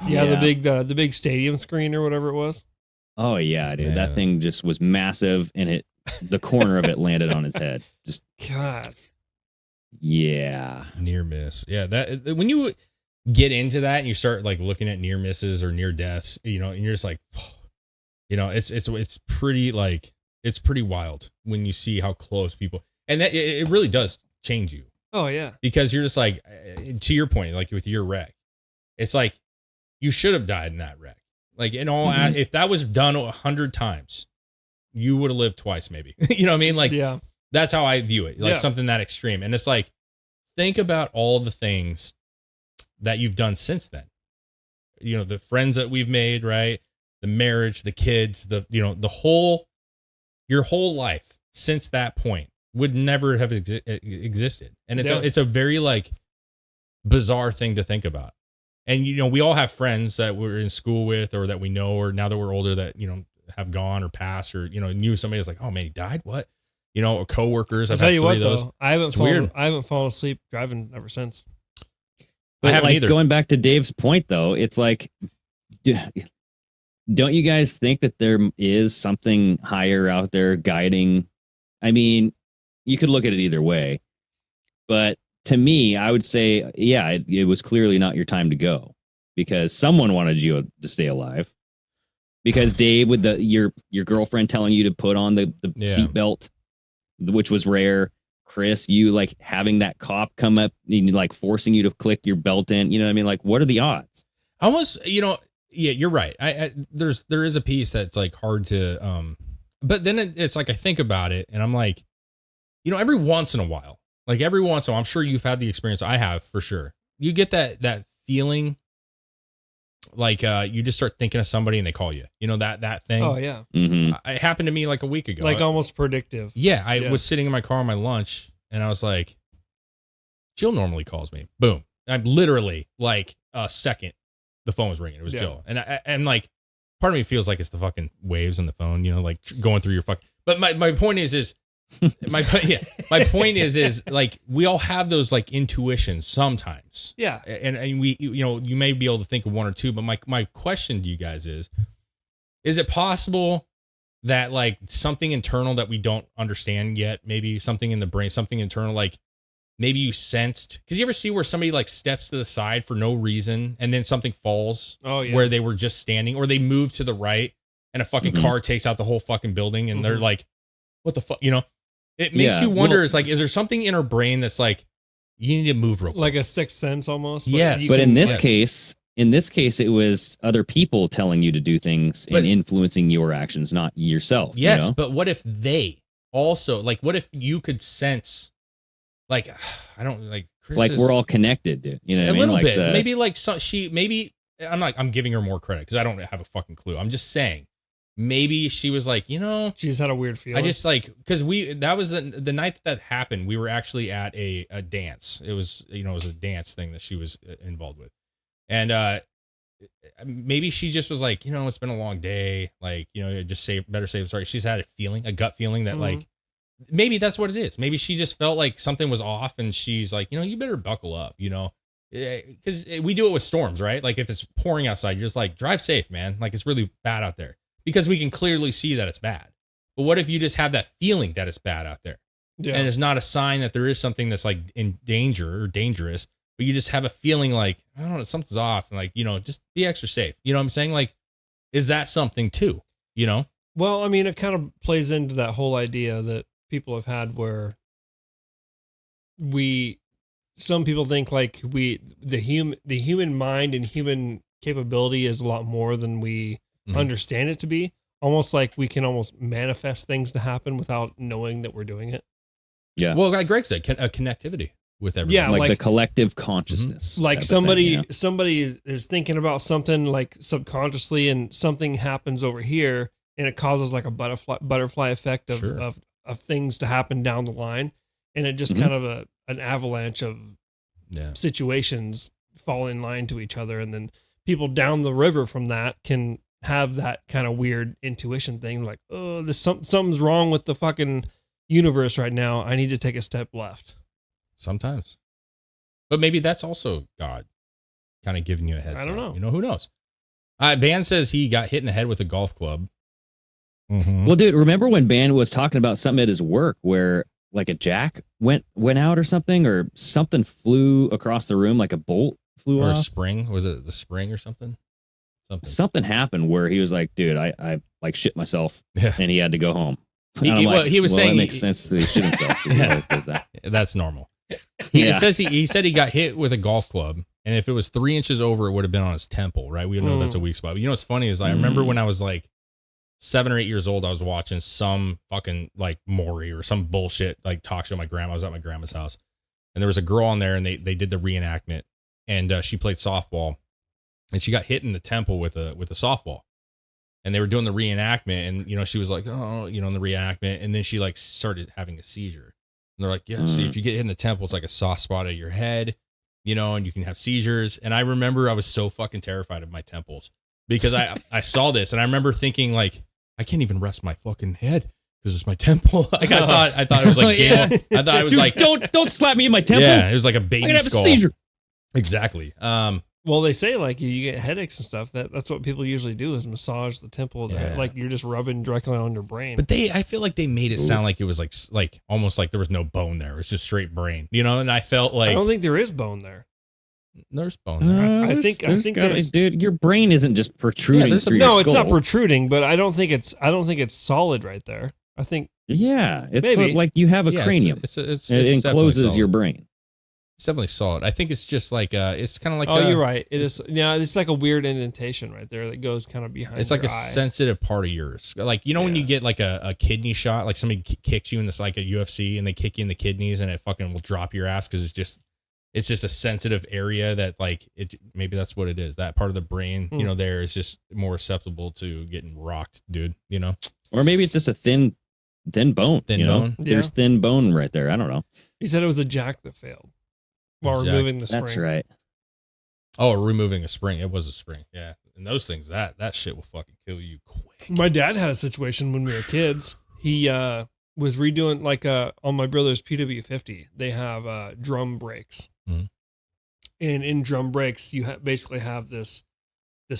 Yeah, the big stadium screen or whatever it was. Oh yeah, dude. Yeah. That thing just was massive, and the corner of it landed on his head. Just God. yeah. Near miss. Yeah, that when you get into that and you start like looking at near misses or near deaths, and you're just like, it's pretty like it's pretty wild when you see how close people, and that it really does change you. Oh yeah. Because you're just like, to your point, like with your wreck, it's like you should have died in that wreck. Like if that was done 100 times, you would have lived twice, maybe. You know what I mean? Like, yeah. That's how I view it. Like something that extreme. And it's like, think about all the things that you've done since then. The friends that we've made, right? The marriage, the kids, your whole life since that point would never have existed. And it's a very like bizarre thing to think about. And, we all have friends that we're in school with or that we know, or now that we're older that, have gone or passed or, knew somebody that's like, oh man, he died. What? Or coworkers. I'll I've tell had you three what, of those. though, I haven't fallen asleep driving ever since. But I haven't like either. going back to Dave's point, though, it's like, don't you guys think that there is something higher out there guiding? I mean, you could look at it either way, but to me, I would say, yeah, it was clearly not your time to go because someone wanted you to stay alive. Because Dave, with your girlfriend telling you to put on the seatbelt, which was rare. Chris, you like having that cop come up and like forcing you to click your belt in. You know what I mean? Like, what are the odds? Almost, yeah, you're right. There is a piece that's like hard to, but then it's like I think about it and I'm like, every once in a while, I'm sure you've had the experience I have for sure. You get that feeling like you just start thinking of somebody and they call you. That thing. Oh yeah. Mm-hmm. It happened to me like a week ago. Like almost predictive. Yeah, I was sitting in my car on my lunch and I was like, Jill normally calls me. Boom. I'm literally like a second. The phone was ringing. It was Jill. And I'm like, part of me feels like it's the fucking waves on the phone, like going through your fucking. But my point is my point is like we all have those like intuitions sometimes. Yeah. And we, you may be able to think of one or two, but my question to you guys is it possible that like something internal that we don't understand yet, maybe something in the brain, something internal, like maybe you sensed, because you ever see where somebody like steps to the side for no reason and then something falls where they were just standing, or they move to the right and a fucking car takes out the whole fucking building and they're like, what the fuck, it makes you wonder, is like, is there something in our brain that's like, you need to move real quick? Like a sixth sense almost? Yes. Like But in this case, it was other people telling you to do things and influencing your actions, not yourself. Yes, but what if they also, like, what if you could sense, like, I don't, like, Chris like we're all connected, dude. You know what I mean? little Like bit. Maybe like I'm giving her more credit because I don't have a fucking clue. I'm just saying. Maybe she was like, she just had a weird feeling. I just like, because that was the night that happened. We were actually at a dance. It was, it was a dance thing that she was involved with. And maybe she just was like, it's been a long day. Like, just better safe. Sorry. She's had a gut feeling that like, maybe that's what it is. Maybe she just felt like something was off and she's like, you better buckle up, because we do it with storms, right? Like if it's pouring outside, you're just like, drive safe, man. Like it's really bad out there. Because we can clearly see that it's bad. But what if you just have that feeling that it's bad out there? Yeah. And it's not a sign that there is something that's like in danger or dangerous, but you just have a feeling like, I don't know, something's off. And like, just be extra safe. You know what I'm saying? Like, is that something too? Well, I mean, it kind of plays into that whole idea that people have had where some people think like the human mind and human capability is a lot more than we understand it to be. Almost like we can almost manifest things to happen without knowing that we're doing it. Yeah. Well, like Greg said, a connectivity with everything. Yeah, like the collective consciousness. Like somebody is thinking about something like subconsciously, and something happens over here, and it causes like a butterfly effect of things to happen down the line, and it just kind of an avalanche of situations fall in line to each other, and then people down the river from that can have that kind of weird intuition thing, like, oh, something's wrong with the fucking universe right now. I need to take a step left. Sometimes. But maybe that's also God kind of giving you a heads up. I don't know. You know, who knows? Ban says he got hit in the head with a golf club. Mm-hmm. Well, dude, remember when Ban was talking about something at his work where like a jack went out or something flew across the room, like a bolt flew Or off? a spring? Was it the spring or something? Something happened where he was like, dude, I like shit myself, and he had to go home. He was saying that makes sense. He shit himself. He always does that. That's normal. He says he said he got hit with a golf club, and if it was 3 inches over, it would have been on his temple, right? We know that's a weak spot. But you know what's funny is I remember when I was like 7 or 8 years old, I was watching some fucking like Maury or some bullshit like talk show. I was at my grandma's house, and there was a girl on there, and they did the reenactment, and she played softball, and she got hit in the temple with a softball. And they were doing the reenactment, and you know, she was like, oh, you know, in the reenactment, and then she like started having a seizure. And they're like, yeah, see, if you get hit in the temple, it's like a soft spot of your head, you know, and you can have seizures. And I remember I was so fucking terrified of my temples because I saw this, and I remember thinking like, I can't even rest my fucking head because it's my temple. Like I thought it was like Yeah. I thought it was Dude, like don't slap me in my temple. Yeah, it was like a baby I'm gonna have skull. a seizure. Exactly. Well, they say like you get headaches and stuff. That's what people usually do is massage the temple. Yeah. Like you're just rubbing directly on your brain. But I feel like they made it sound like it was like almost like there was no bone there. It was just straight brain, you know. And I felt like I don't think there is bone there. there's bone there. I think there's- dude, your brain isn't just protruding. there's through no, your it's not skull. protruding, but I don't think it's solid right there. I think Yeah, it's Maybe. like you have a Yeah, cranium. It's it definitely encloses solid. your brain. It's definitely solid. I think it's just like it's kind of like you're right. It is. Yeah, it's like a weird indentation right there that goes kind of behind. It's like your a eye. sensitive part of yours. Like, you know, when you get like a kidney shot, like somebody kicks you in this, like a UFC, and they kick you in the kidneys, and it fucking will drop your ass because it's just a sensitive area that like maybe that's what it is. That part of the brain, you know, there is just more susceptible to getting rocked, dude. You know, Or maybe it's just a thin bone. Thin you know? bone? There's thin bone right there. I don't know. He said it was a jack that failed while Jack. removing the spring. That's right. oh, removing a spring. It was a spring, yeah. And those things, that shit will fucking kill you quick. My dad had a situation when we were kids. He was redoing like on my brother's PW50. They have drum brakes, Mhm. and in drum brakes you basically have this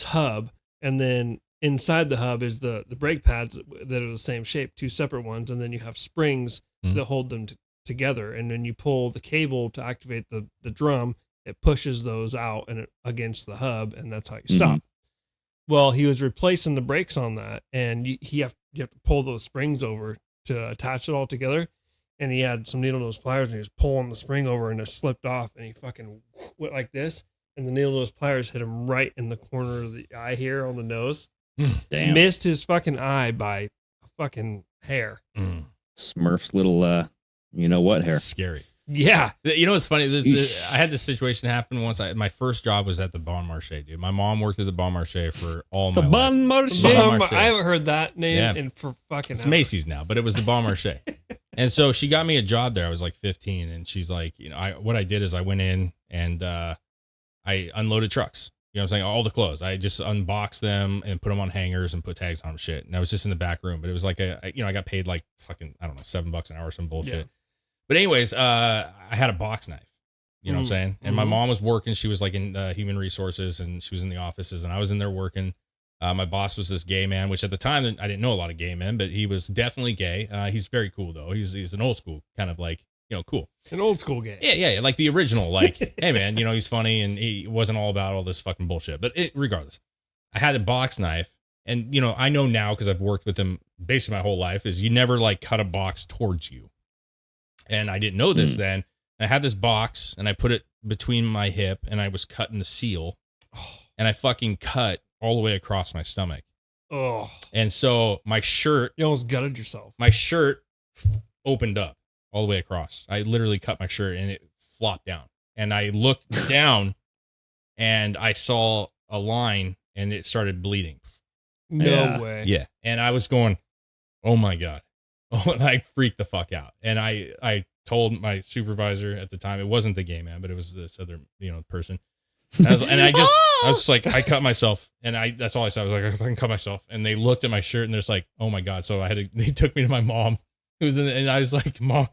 hub, and then inside the hub is the brake pads that are the same shape, two separate ones, and then you have springs that hold them together. And then you pull the cable to activate the drum. It pushes those out and against the hub, and that's how you stop. Well, he was replacing the brakes on that, and you have to pull those springs over to attach it all together. And he had some needle nose pliers, and he was pulling the spring over, and it slipped off, and he fucking went like this, and the needle nose pliers hit him right in the corner of the eye here on the nose. Damn. Missed his fucking eye by a fucking hair. Smurf's little, you know what hair. Scary. Yeah. You know what's funny? I had this situation happen once. My first job was at the Bon Marché, dude. My mom worked at the Bon Marché for all my life. Bon Marché. Bon Marché. I haven't heard that name Yeah. in for fucking It's ever. Macy's now, but it was the Bon Marché. And so she got me a job there. I was like 15, and she's like, you know, what I did is I went in and I unloaded trucks. You know what I'm saying? All the clothes. I just unboxed them and put them on hangers and put tags on them, shit. And I was just in the back room, but it was like I got paid like fucking, I don't know, $7 an hour or some bullshit. Yeah. But anyways, I had a box knife. You know what I'm saying? And my mom was working. She was like in human resources, and she was in the offices, and I was in there working. My boss was this gay man, which at the time I didn't know a lot of gay men, but he was definitely gay. He's very cool though. He's an old school kind of like, you know, cool. An old school game. Yeah, like the original. Like, hey man, you know, he's funny, and he wasn't all about all this fucking bullshit. But regardless, I had a box knife, and you know, I know now because I've worked with him basically my whole life is you never like cut a box towards you. And I didn't know this then. I had this box, and I put it between my hip, and I was cutting the seal, and I fucking cut all the way across my stomach. Oh, And so my shirt you almost gutted yourself. opened up all the way across. I literally cut my shirt, and it flopped down. And I looked down, and I saw a line, and it started bleeding. No way. Yeah. And I was going, oh my God. Oh, and I freaked the fuck out. And I told my supervisor at the time, it wasn't the gay man, but it was this other, you know, person. And I was just like, I cut myself. And that's all I said. I was like, I fucking cut myself. And they looked at my shirt, and they're just like, oh my God. So they took me to my mom, who was and I was like, Mom,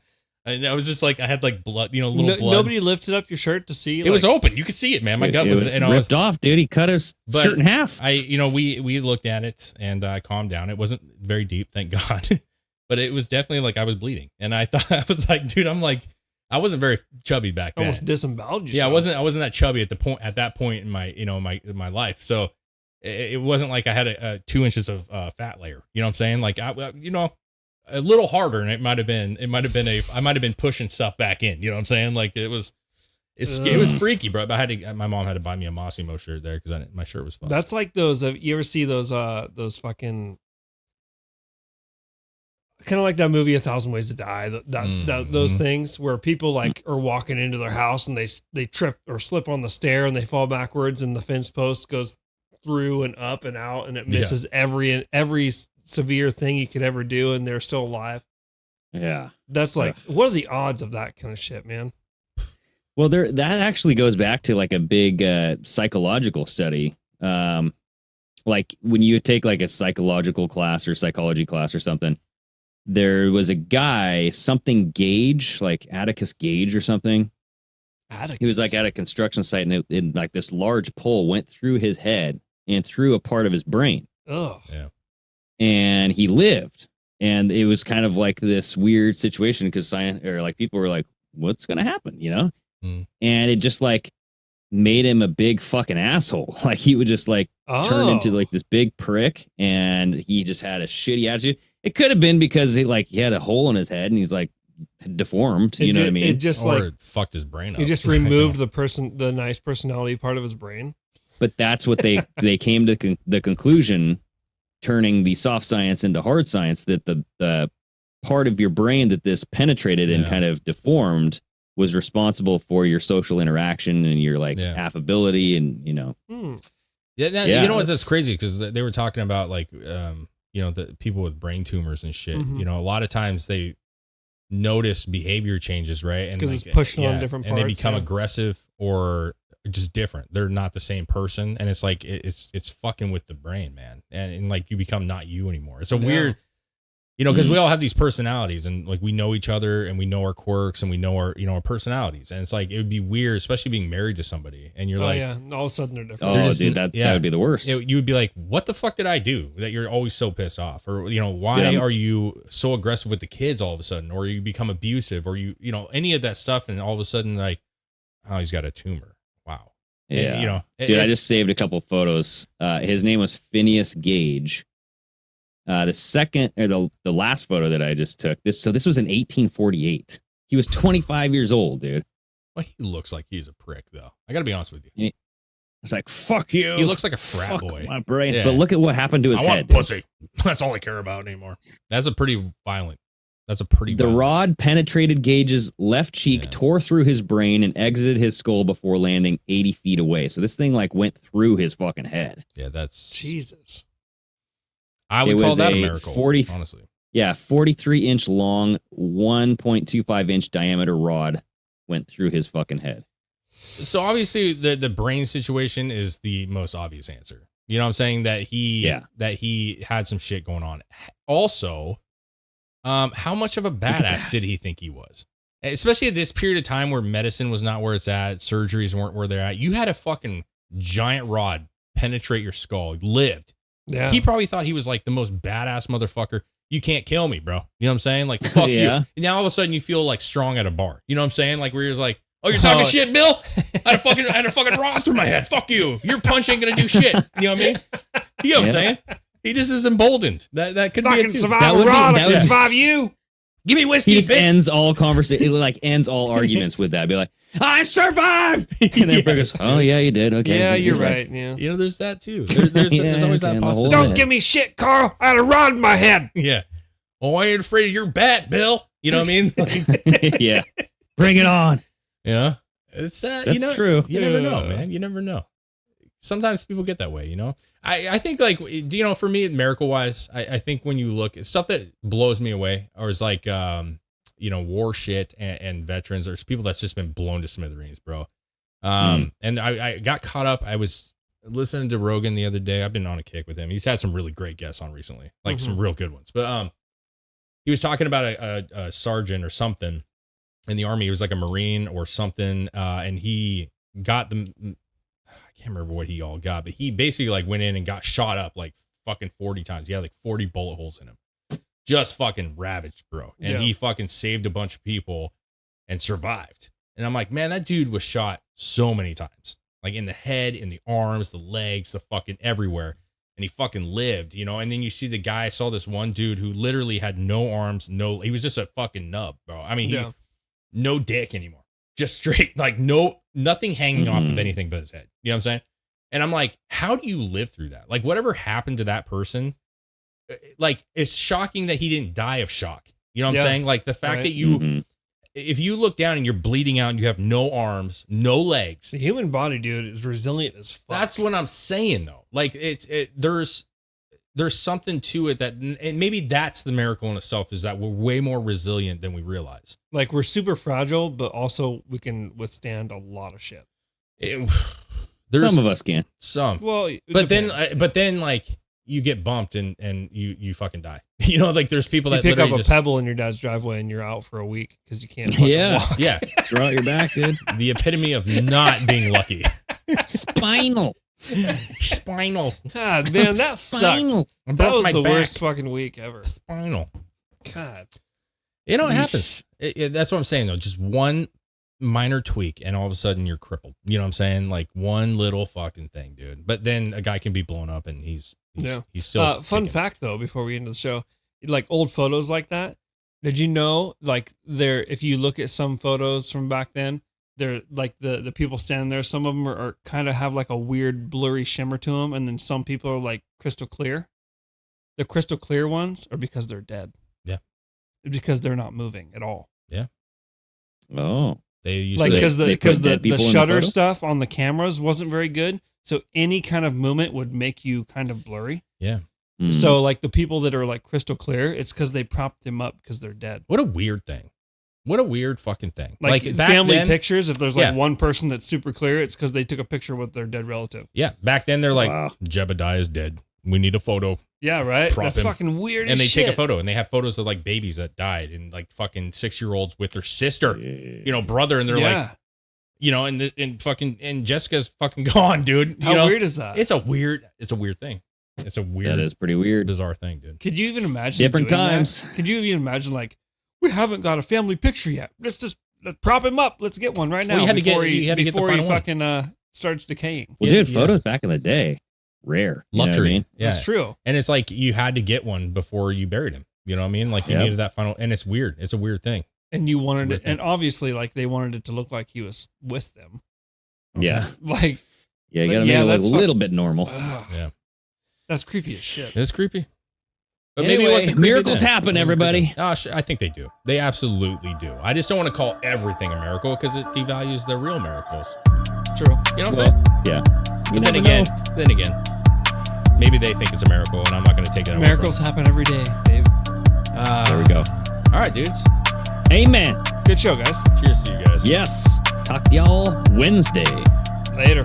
And I was just like, I had like blood, little blood. Nobody lifted up your shirt to see. It was open. You could see it, man. My gut was ripped off, dude. He cut his shirt in half. We looked at it and I calmed down. It wasn't very deep, thank God. But it was definitely like I was bleeding. And I thought, I was like, dude, I wasn't very chubby back then. Almost disemboweled yourself. Yeah, I wasn't that chubby at that point in my, my life. So it wasn't like I had a 2 inches of fat layer. You know what I'm saying? Like a little harder, and I might have been pushing stuff back in. You know what I'm saying? Like it was freaky, bro. But my mom had to buy me a Massimo shirt there because my shirt was fucked. That's like those. You ever see those fucking kind of like that movie 1,000 Ways to Die? Those things where people like are walking into their house and they trip or slip on the stair and they fall backwards and the fence post goes through and up and out and it misses every severe thing you could ever do and they're still alive. Yeah. That's like, what are the odds of that kind of shit, man? Well, that actually goes back to like a big psychological study. Like when you take like a psychological class or psychology class or something, there was a guy, something Gage, like Atticus Gage or something. He was like at a construction site and like this large pole went through his head and through a part of his brain. Oh, yeah. And he lived. And it was kind of like this weird situation because people were like, what's going to happen? And it just like made him a big fucking asshole. Like he would just like turn into like this big prick and he just had a shitty attitude. It could have been because he had a hole in his head and he's like deformed. You know what I mean? It just it fucked his brain up. He just removed the nice personality part of his brain. But that's what they came to the conclusion, turning the soft science into hard science, that the part of your brain that this penetrated and kind of deformed was responsible for your social interaction and your affability and You know what? That's crazy because they were talking about like the people with brain tumors and shit. Mm-hmm. A lot of times they notice behavior changes, right? And because it's pushing on different parts, and they become aggressive or just different. They're not the same person, and it's like it's fucking with the brain, man. And like you become not you anymore. It's a weird. Because we all have these personalities and like we know each other and we know our quirks and we know our, our personalities. And it's like, it would be weird, especially being married to somebody and you're all of a sudden they're different. Dude, that would be the worst. You would be like, what the fuck did I do that you're always so pissed off? Or, why are you so aggressive with the kids all of a sudden? Or you become abusive or any of that stuff. And all of a sudden like, oh, he's got a tumor. Wow. Yeah. And, dude, I just saved a couple photos. His name was Phineas Gage. The second or the last photo that I just took, this was in 1848. He was 25 years old, dude. Well, he looks like he's a prick, though. I got to be honest with you. It's like, fuck you. He looks like a frat boy. My brain. Yeah. But look at what happened to his head. I want pussy. That's all I care about anymore. That's a pretty violent. The rod penetrated Gage's left cheek, tore through his brain, and exited his skull before landing 80 feet away. So this thing like went through his fucking head. Yeah, that's Jesus. I would call that a miracle, honestly. Yeah, 43-inch long, 1.25-inch diameter rod went through his fucking head. So obviously the brain situation is the most obvious answer. You know what I'm saying? That he had some shit going on. Also, how much of a badass did he think he was? Especially at this period of time where medicine was not where it's at, surgeries weren't where they're at. You had a fucking giant rod penetrate your skull, lived. Yeah. He probably thought he was like the most badass motherfucker. You can't kill me, bro. You know what I'm saying? Like, fuck you. And now all of a sudden you feel like strong at a bar. You know what I'm saying? Like where you're like, oh, you're talking shit, Bill? I had a fucking rod through my head. Fuck you. Your punch ain't gonna do shit. You know what I mean? You know what I'm saying? He just is emboldened. That could fucking be it too. That would survive you. Give me whiskey. He just ends all conversation. Like ends all arguments with that. Be like, I survived. And then goes, oh yeah, you did. Okay. Yeah, you're right. Yeah. There's that too. There's always that possibility. Don't give me shit, Carl. I had a rod in my head. Yeah. Oh, I ain't afraid of your bat, Bill. You know what I mean? Like, yeah. Bring it on. Yeah. It's that's true. You never know, man. You never know. Sometimes people get that way, I think like, for me, miracle wise, I think when you look at stuff that blows me away or is like, war shit and veterans or people that's just been blown to smithereens, bro. And I got caught up. I was listening to Rogan the other day. I've been on a kick with him. He's had some really great guests on recently, like some real good ones, but, he was talking about a sergeant or something in the Army. He was like a Marine or something. And he got the, I can't remember what he all got, but he basically like went in and got shot up like fucking 40 times. He had like 40 bullet holes in him. Just fucking ravaged, bro. And he fucking saved a bunch of people and survived. And I'm like, man, that dude was shot so many times. Like in the head, in the arms, the legs, the fucking everywhere. And he fucking lived, you know? And then you see the guy, I saw this one dude who literally had no arms, he was just a fucking nub, bro. I mean, no dick anymore. Just straight, like nothing hanging off of anything but his head. You know what I'm saying? And I'm like, how do you live through that? Like whatever happened to that person, like it's shocking that he didn't die of shock. You know what I'm saying? Like the fact that you, if you look down and you're bleeding out and you have no arms, no legs. The human body, dude, is resilient as fuck. That's what I'm saying though. Like there's something to it that, and maybe that's the miracle in itself, is that we're way more resilient than we realize. Like we're super fragile, but also we can withstand a lot of shit. Some of us can. Some. Well, but then like you get bumped and you fucking die. You know, like there's people that pick up a just pebble in your dad's driveway and you're out for a week because you can't fucking walk. Yeah. Throw out your back, dude. The epitome of not being lucky. Spinal. God, man, that sucked. That was the worst fucking week ever. Spinal. God. You know, it happens. That's what I'm saying, though. Just one minor tweak, and all of a sudden you're crippled. You know what I'm saying? Like one little fucking thing, dude. But then a guy can be blown up, and he's still. Fun fact, though, before we get into the show, like old photos like that. Did you know, like if you look at some photos from back then, they're like the people standing there. Some of them are kind of have like a weird blurry shimmer to them, and then some people are like crystal clear. The crystal clear ones are because they're dead. Yeah, because they're not moving at all. Yeah. Oh, they used like because the shutter the stuff on the cameras wasn't very good, so any kind of movement would make you kind of blurry. Yeah. So like the people that are like crystal clear, it's because they propped them up because they're dead. What a weird thing. What a weird fucking thing. Like family pictures, if there's like Yeah. one person that's super clear, it's because they took a picture with their dead relative. Yeah. Back then they're like, Wow. Jebediah is dead. We need a photo. Yeah, right? Prop That's him. fucking weird And as they shit. take a photo, and they have photos of like babies that died, and like fucking 6-year-olds with their sister, you know, brother, and they're like, you know, and Jessica's fucking gone, dude. How weird is that? It's a weird thing. It's a weird, that is pretty weird. bizarre thing, dude. Could you even imagine Different doing times. that? Could you even imagine like, we haven't got a family picture yet. Let's prop him up. Let's get one right now. Well, you had to get the before he final one. fucking starts decaying. Well, dude, photos back in the day, rare. You know what I Luxury. mean? Yeah. That's true. And it's like you had to get one before you buried him. You know what I mean? Like you Yep. needed that final, and it's weird. It's a weird thing. And you wanted weird it, and obviously, like they wanted it to look like he was with them. Yeah. Like, Yeah, you But gotta yeah, make it look that's a little bit normal. Yeah. That's creepy as shit. It's creepy. But Anyway, maybe it wasn't creepy miracles then. happen, It wasn't everybody. creepy. I think they do. They absolutely do. I just don't want to call everything a miracle because it devalues the real miracles. True. You know what I'm saying? Yeah. But then again, maybe they think it's a miracle, and I'm not going to take that away from Miracles happen every day, Dave. them. There we go. All right, dudes. Amen. Good show, guys. Cheers to you guys. Yes. Talk to y'all Wednesday. Later.